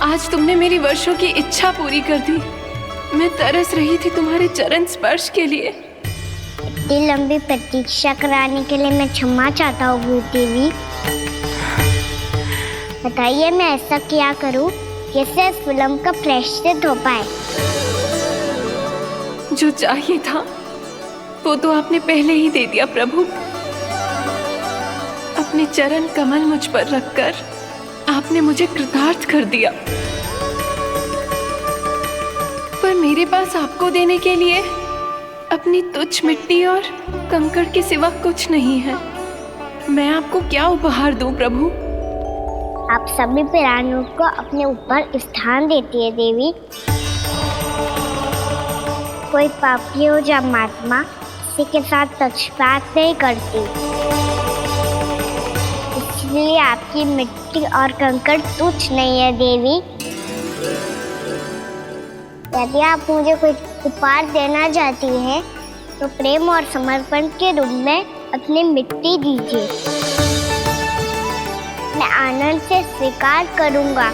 आज तुमने मेरी वर्षों की इच्छा पूरी कर दी। मैं तरस रही थी तुम्हारे चरण स्पर्श के लिए। इतनी लंबी प्रतीक्षा कराने के लिए मैं क्षमा चाहता हूँ देवी। बताइए मैं ऐसा क्या करूँ जिससे इस विलंब का प्रायश्चित हो पाए? जो चाहिए था वो तो आपने पहले ही दे दिया प्रभु। अपने चरण कमल मुझ पर रखकर आपने मुझे कृतार्थ कर दिया, पर मेरे पास आपको देने के लिए अपनी तुच्छ मिट्टी और कंकड़ के सिवा कुछ नहीं है। मैं आपको क्या उपहार दूं प्रभु? आप सभी प्राणियों को अपने ऊपर स्थान देती है देवी। कोई पापी हो या महात्मा, किसी के साथ पक्षपात नहीं करती, इसलिए आपकी मिट्टी और कंकड़ तुच्छ नहीं है देवी। यदि आप मुझे कोई उपहार देना चाहती हैं, तो प्रेम और समर्पण के रूप में अपनी मिट्टी दीजिए, मैं आनंद से स्वीकार करूंगा।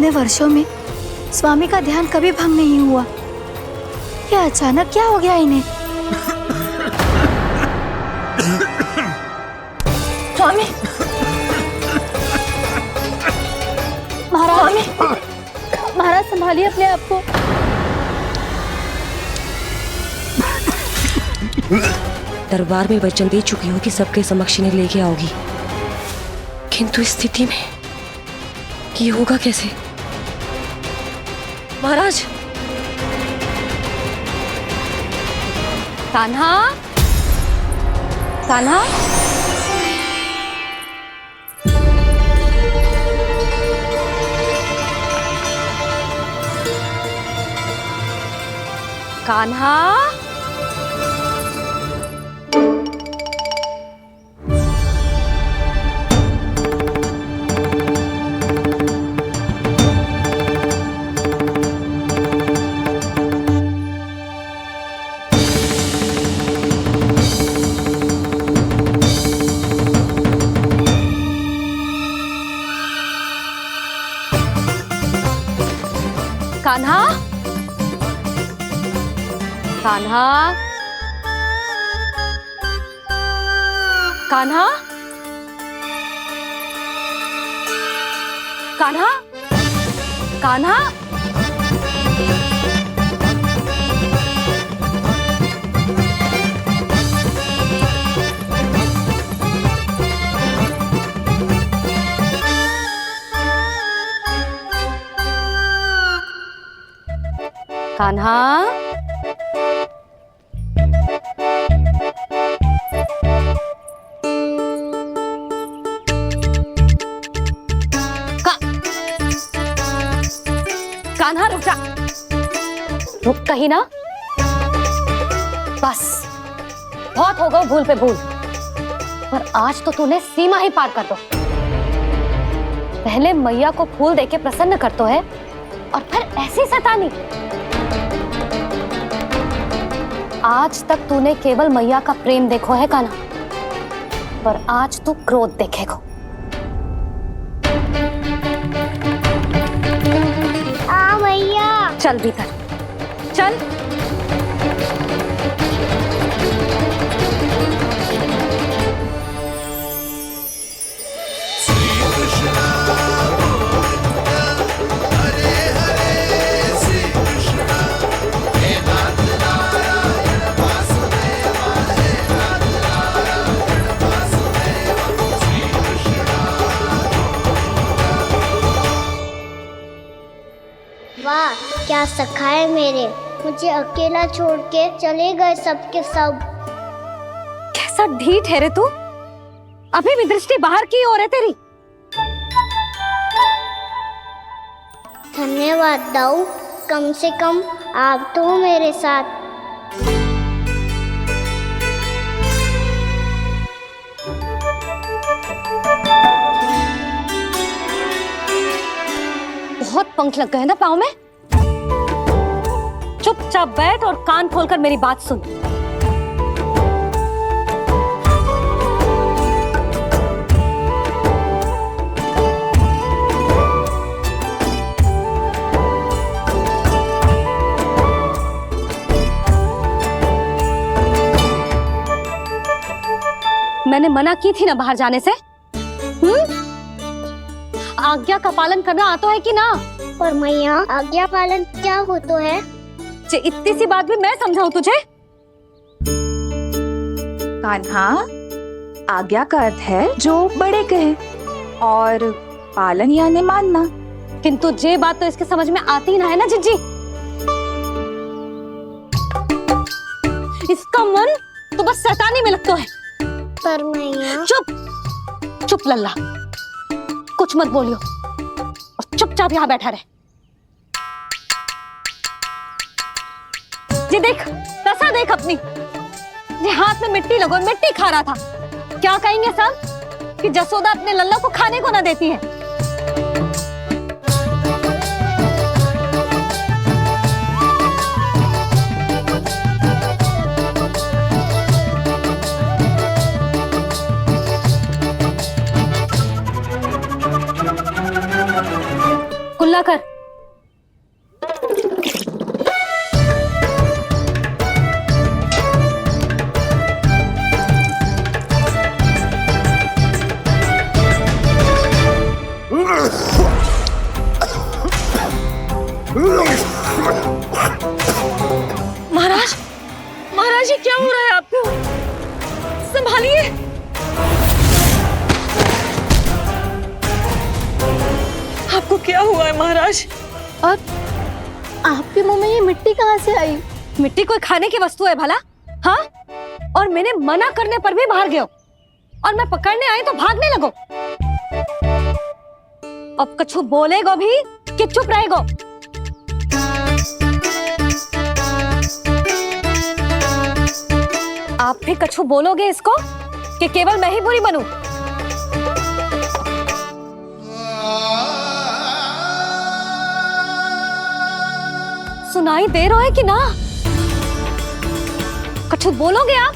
इतने वर्षों में स्वामी का ध्यान कभी भंग नहीं हुआ। ये अचानक क्या हो गया इन्हें? स्वामी, महाराज, महाराज संभालिए अपने आप को। दरबार में वचन दे चुकी हो कि सबके समक्ष इन्हें लेके आओगी, किंतु इस स्थिति में ये होगा कैसे? महाराज, कान्हा, कान्हा, कान्हा, कान्हा, कान्हा, कान्हा, कान्हा, कान्हा, कान्हा, कान्हा रुक जा, रुक कहीं ना। बस बहुत हो गया भूल पे भूल, पर आज तो तूने सीमा ही पार कर दो। पहले मैया को फूल देके प्रसन्न कर तो है, और फिर ऐसी सतानी। आज तक तूने केवल मैया का प्रेम देखो है कान्हा, पर आज तू क्रोध देखेगा। मैया, चल भीतर, चल। वाह, क्या सखा है मेरे, मुझे अकेला छोड़ के चले गए सबके सब। कैसा ढीठ है रे तू, अभी भी दृष्टि बाहर की ओर है तेरी। धन्यवाद दाऊ, कम से कम आप तो हो मेरे साथ। बहुत पंख लग गए ना पाँव में। चुपचाप बैठ और कान खोलकर मेरी बात सुन। मैंने मना की थी ना बाहर जाने से। आज्ञा का पालन करना आता है कि ना? पर मैया, आज्ञा पालन क्या होता है? इतनी सी बात भी मैं समझाऊं तुझे? कान्हा, आज्ञा का अर्थ है जो बड़े कहे, और पालन यानी मानना। किंतु ये बात तो इसके समझ में आती ना है ना जिज्जी। इसका मन तो बस शैतानी में लगता है। पर मैया। चुप चुप लल्ला, कुछ मत बोलियो और चुपचाप यहाँ बैठा रहे। ये देख, दशा देख अपनी। ये हाथ में मिट्टी लगो, मिट्टी खा रहा था। क्या कहेंगे सब कि जसोदा अपने लल्ला को खाने को ना देती है। खुला कर। महाराज, महाराज ये क्या हो रहा है आपको? संभालिए। आपको क्या हुआ है महाराज? और आपके मुंह में ये मिट्टी कहाँ से आई? मिट्टी कोई खाने की वस्तु है भला? हाँ? और मैंने मना करने पर भी बाहर गए हो और मैं पकड़ने आई तो भागने लगो। अब कछु बोलेगो भी कि चुप रहेगो? आप भी कछु बोलोगे इसको कि केवल मैं ही बुरी बनूं? सुनाई दे रहा है कि ना? कछु बोलोगे आप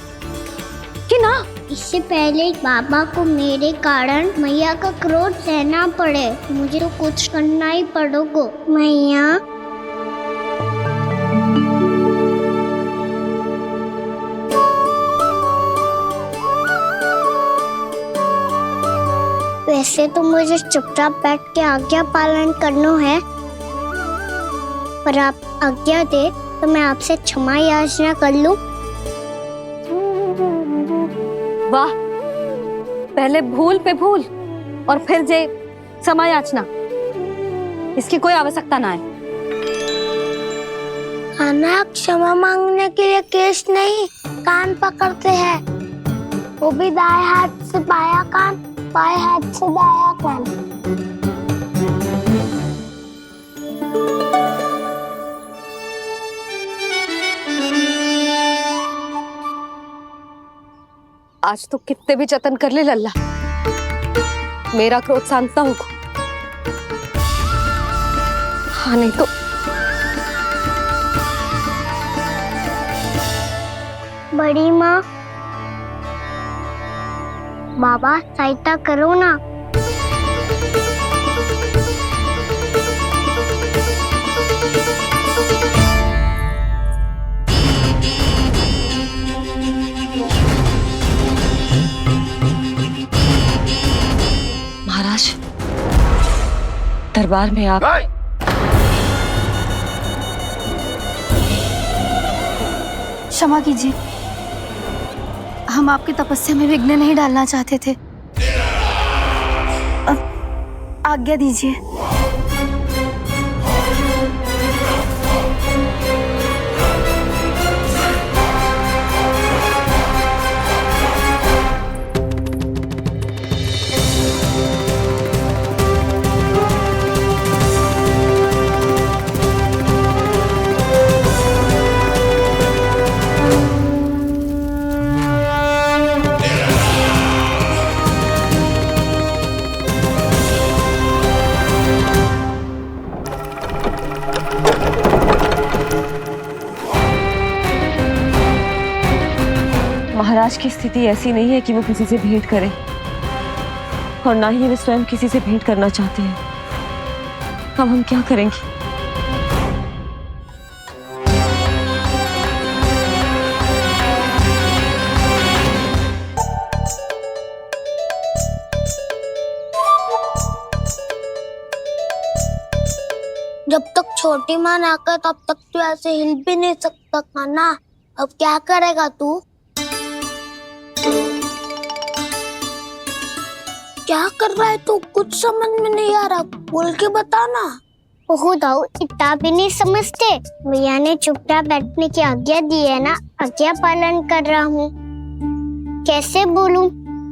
कि ना? इससे पहले बाबा को मेरे कारण मैया का क्रोध सहना पड़े, मुझे तो कुछ करना ही पड़ेगा। मैया, वैसे तो मुझे चुपचाप बैठ के आज्ञा पालन करना है, पर आप आज्ञा दे तो मैं आपसे क्षमा याचना कर लूं। वाह, पहले भूल पे भूल और फिर जे क्षमा याचना, इसकी कोई आवश्यकता ना है। खाना क्षमा मांगने के लिए केस नहीं, कान पकड़ते हैं, वो भी दाएं हाथ से बायां कान, बाएं हाथ से दायां कान। आज तो कितने भी जतन कर ले लल्ला, मेरा क्रोध शांत ना होगा। हाँ नहीं तो बड़ी माँ, बाबा सहायता करो ना। महाराज, दरबार में आप क्षमा कीजिए, हम आपकी तपस्या में विघ्न नहीं डालना चाहते थे। अब आज्ञा दीजिए। महाराज की स्थिति ऐसी नहीं है कि वो किसी से भेंट करें, और ना ही वे स्वयं किसी से भेंट करना चाहते हैं। अब हम क्या करेंगे? जब तक छोटी माँ ना कर तब तक तू ऐसे हिल भी नहीं सकता था ना। अब क्या करेगा तू? क्या कर रहा है तू? कुछ समझ में नहीं आ रहा, बोल के बता ना। ओहो दाऊ, इतना भी नहीं समझते। भैया ने चुपचाप बैठने की आज्ञा दी है ना, आज्ञा पालन कर रहा हूँ। कैसे बोलूं?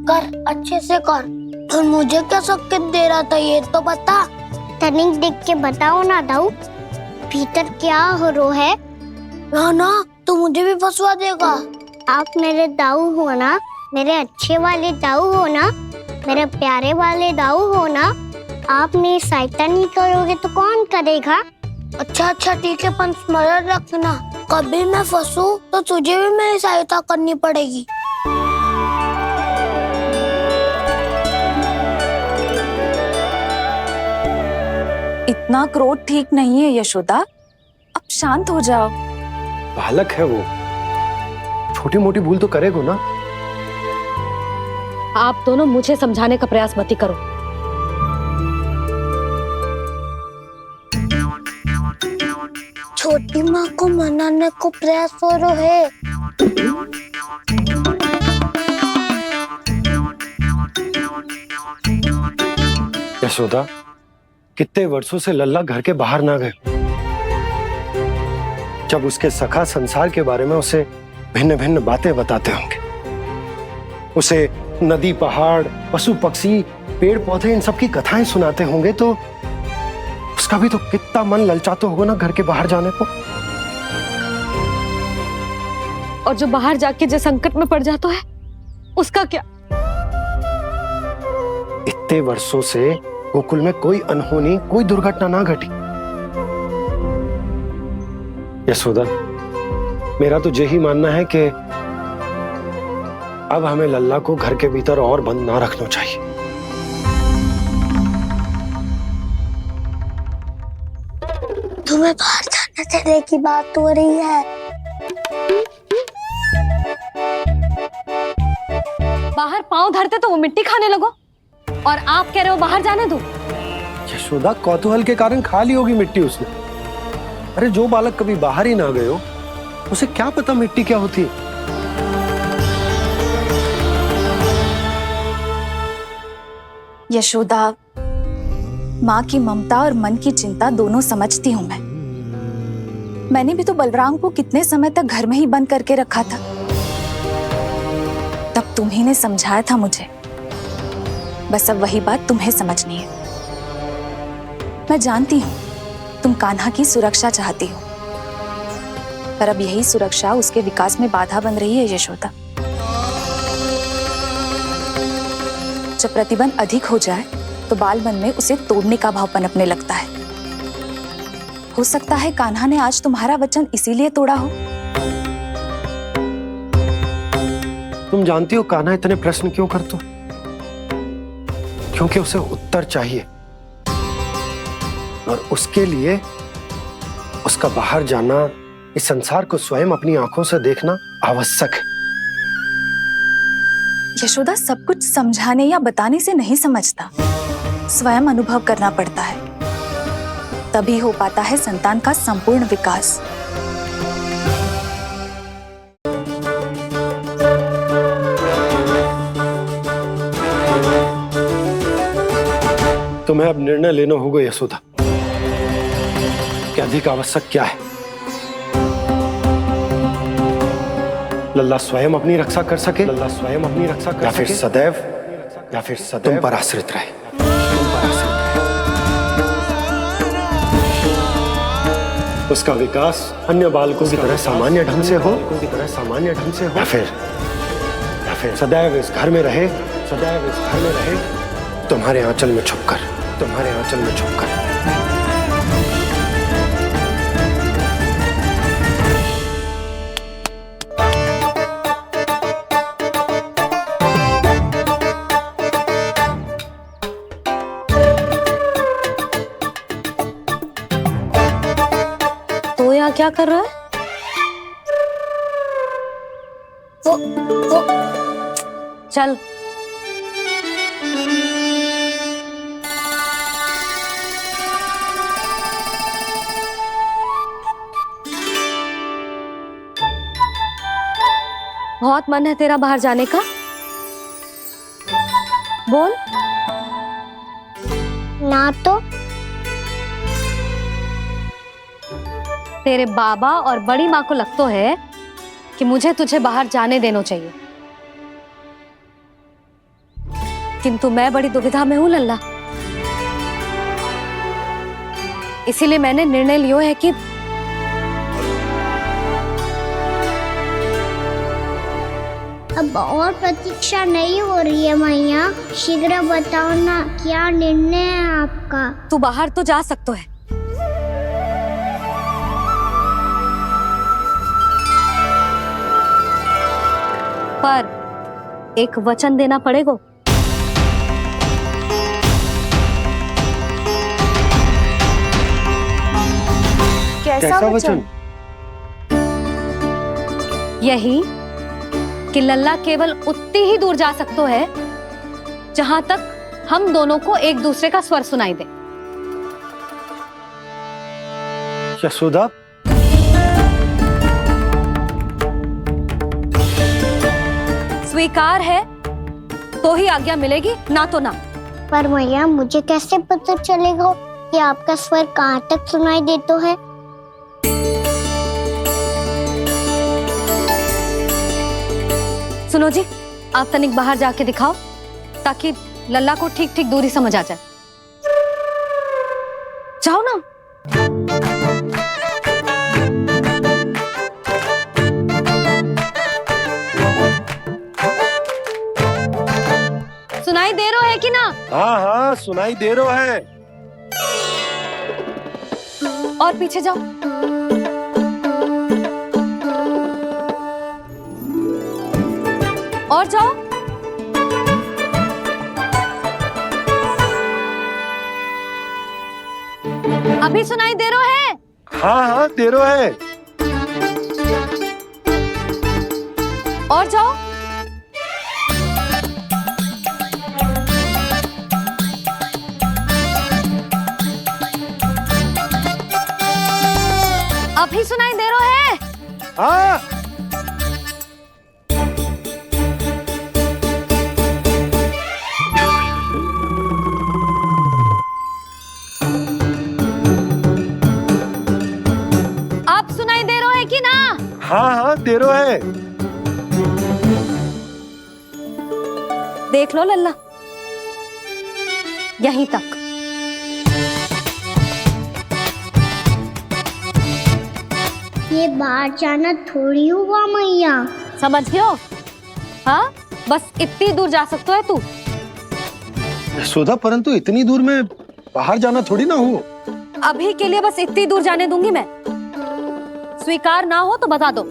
कर, अच्छे से कर। और मुझे क्या संकेत दे रहा था ये तो बता। तनिक देख के बताओ ना दाऊ, भीतर क्या हो रहा है? ना तू मुझे भी फंसवा देगा। आप मेरे दाऊ हो ना, मेरे अच्छे वाले दाऊ हो ना, मेरे प्यारे वाले दाऊ हो ना। आप मेरी सहायता नहीं करोगे तो कौन करेगा? अच्छा ठीक है, पर स्मरण रखना, कभी मैं फंसू तो तुझे भी मेरी सहायता करनी पड़ेगी। इतना क्रोध ठीक नहीं है यशोदा, अब शांत हो जाओ। बालक है वो, छोटी मोटी भूल तो करेगा ना। आप दोनों मुझे समझाने का प्रयास मत ही करो। छोटी माँ को मनाने को प्रयास हो रहा है। यशोदा, कितने वर्षों से लल्ला घर के बाहर ना गए। जब उसके सखा संसार के बारे में उसे भिन्न भिन्न बातें बताते होंगे, उसे नदी पहाड़ पशु पक्षी पेड़ पौधे इन सब की कथाएं सुनाते होंगे, तो उसका भी तो कितना मन ललचाता होगा ना घर के बाहर जाने को। और जो बाहर जाके जिस संकट में पड़ जाता है उसका क्या? इतने वर्षों से गोकुल में कोई अनहोनी कोई दुर्घटना ना घटी। यशोदा, मेरा तो यही मानना है कि अब हमें लल्ला को घर के भीतर और बंद ना रखना चाहिए। तुम्हें बाहर जाने देने की बात हो रही है। बाहर पांव धरते तो वो मिट्टी खाने लगो, और आप कह रहे हो बाहर जाने दो। यशोदा, कौतूहल के कारण खा ली होगी मिट्टी उसने। अरे जो बालक कभी बाहर ही ना गए हो, उसे क्या पता मिट्टी क्या होती है। यशोदा, माँ की ममता और मन की चिंता दोनों समझती हूँ मैं। मैंने भी तो बलराम को कितने समय तक घर में ही बंद करके रखा था। तब तुम्ही ने समझाया था मुझे। बस अब वही बात तुम्हें समझनी है। मैं जानती हूँ तुम कान्हा की सुरक्षा चाहती हो, पर अब यही सुरक्षा उसके विकास में बाधा बन रही है यशोदा। जब प्रतिबंध अधिक हो जाए तो बाल मन में उसे तोड़ने का भाव पनपने लगता है। हो सकता है कान्हा ने आज तुम्हारा वचन इसीलिए तोड़ा हो। तुम जानती हो कान्हा इतने प्रश्न क्यों करता? क्योंकि उसे उत्तर चाहिए, और उसके लिए उसका बाहर जाना, इस संसार को स्वयं अपनी आंखों से देखना आवश्यक है। यशोदा, सब कुछ समझाने या बताने से नहीं समझता, स्वयं अनुभव करना पड़ता है, तभी हो पाता है संतान का संपूर्ण विकास। तुम्हें अब निर्णय लेना होगा यशोदा कि अधिक आवश्यक क्या है। लल्ला स्वयं अपनी रक्षा कर सके, लल्ला स्वयं अपनी रक्षा कर, या फिर सदैव तुम पर आश्रित रहे। उसका विकास अन्य बालकों की तरह सामान्य ढंग से हो, या फिर सदैव इस घर में रहे, तुम्हारे आंचल में छुपकर। तो यहाँ क्या कर रहा है? वो चल। बहुत मन है तेरा बाहर जाने का? बोल। ना तो। तेरे बाबा और बड़ी माँ को लगता है कि मुझे तुझे बाहर जाने देना चाहिए, किंतु मैं बड़ी दुविधा में हूँ लल्ला। इसीलिए मैंने निर्णय लिया है कि अब और प्रतीक्षा नहीं हो रही है मैया, शीघ्र बताओ ना क्या निर्णय है आपका। तू बाहर तो जा सकता है, पर एक वचन देना पड़ेगा। कैसा वचन? यही कि लल्ला केवल उतनी ही दूर जा सकते है जहां तक हम दोनों को एक दूसरे का स्वर सुनाई दे। यशोदा, स्वीकार है तो ही आज्ञा मिलेगी, ना तो ना। पर मैया मुझे कैसे पता चलेगा कि आपका स्वर कहाँ तक सुनाई देता है? सुनो जी, आप तनिक बाहर जाके दिखाओ ताकि लल्ला को ठीक ठीक दूरी समझ आ जाए। जाओ ना। सुनाई दे रहा है कि ना? हाँ हाँ सुनाई दे रहा है। और पीछे जाओ। और जाओ। अभी सुनाई दे रहा है? हाँ हाँ दे रहा है। और जाओ। अभी सुनाई दे रहा है? हाँ। आप सुनाई दे रहा है कि ना? हाँ हाँ दे रहा है। देख लो लल्ला, यहीं तक। ये बाहर जाना थोड़ी हुआ मैया। समझ गयो? हाँ, बस इतनी दूर जा सकते है तू। यशोदा, परंतु इतनी दूर में बाहर जाना थोड़ी ना हो। अभी के लिए बस इतनी दूर जाने दूंगी मैं। स्वीकार ना हो तो बता दो।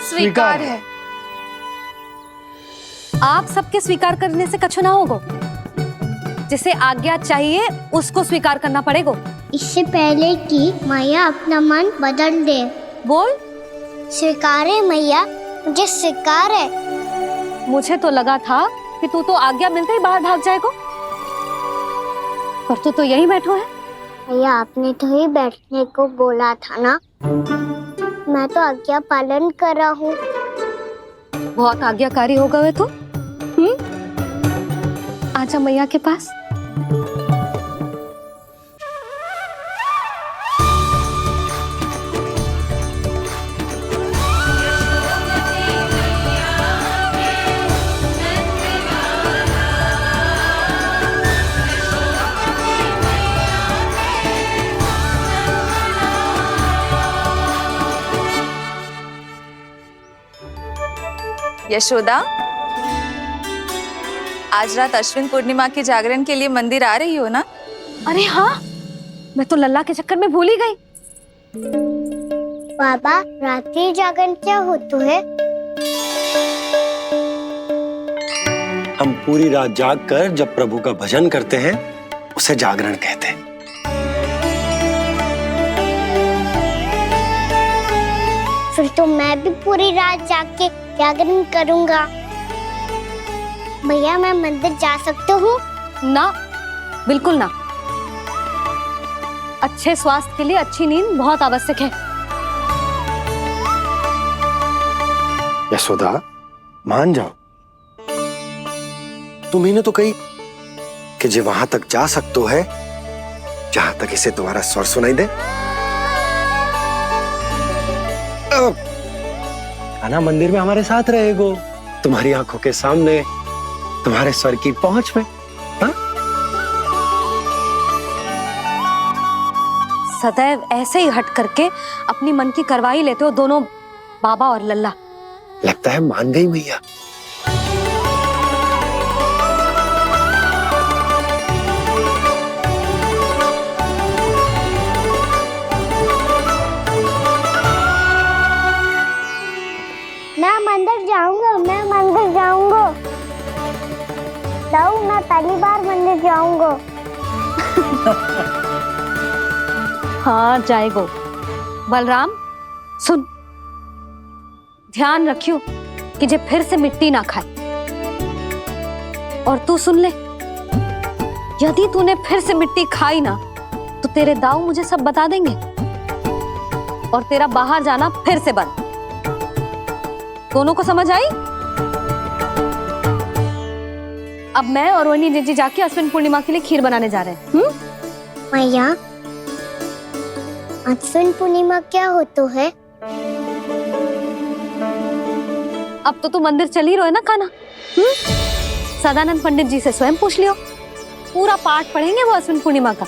स्वीकार है। आप सबके स्वीकार करने से कछु ना होगो। जिसे आज्ञा चाहिए उसको स्वीकार करना पड़ेगा। इससे पहले कि मैया अपना मन बदल दे। बोल। स्वीकार है मैया, मुझे स्वीकार है। मुझे तो लगा था कि तू तो आज्ञा मिलते ही बाहर भाग जाएगा, पर तू तो यहीं बैठो है। मैया आपने तो ही बैठने को बोला था ना, मैं तो आज्ञा पालन कर रहा हूँ। बहुत आज्ञाकारी हो गए तू। आजा मैया के पास। यशोदा, आज रात अश्विन पूर्णिमा के जागरण के लिए मंदिर आ रही हो ना? अरे हाँ, मैं तो लल्ला के चक्कर में भूल ही गई। बाबा, रात्रि जागरण क्या होता है? हम पूरी रात जाग कर जब प्रभु का भजन करते हैं उसे जागरण कहते हैं। फिर तो मैं भी पूरी रात जाग के जागरण करूंगा। भैया, मैं मंदिर जा सकती हूँ? ना, बिल्कुल ना। अच्छे स्वास्थ्य के लिए अच्छी नींद बहुत आवश्यक है। यशोदा, मान जाओ। तुम्ही ने तो कही कि जे वहां तक जा सकते है जहां तक इसे तुम्हारा स्वर सुनाई दे। कान्हा मंदिर में हमारे साथ रहेगो, तुम्हारी आंखों के सामने, तुम्हारे स्वर की पहुंच में। हाँ? सदैव ऐसे ही हट करके अपनी मन की करवाई लेते हो दोनों बाबा और लल्ला। लगता है मान गई मैया। मैं मंदिर जाऊंगा, मैं मंदिर जाऊंगा। दाऊ मैं पहली बार मंदिर जाऊंगा। हाँ जाएगो। बलराम सुन, ध्यान रखियो कि जे फिर से मिट्टी ना खाए। और तू सुन ले, यदि तूने फिर से मिट्टी खाई ना तो तेरे दाऊ मुझे सब बता देंगे और तेरा बाहर जाना फिर से बंद। दोनों को समझ आई? अब मैं और रोहिणी जीजी जाके अश्विन पूर्णिमा के लिए खीर बनाने जा रहे हैं। मैया, अश्विन पूर्णिमा क्या होता है? अब तो तू मंदिर चल ही रहो है ना कान्हा? सदानंद पंडित जी से स्वयं पूछ लियो, पूरा पाठ पढ़ेंगे वो अश्विन पूर्णिमा का।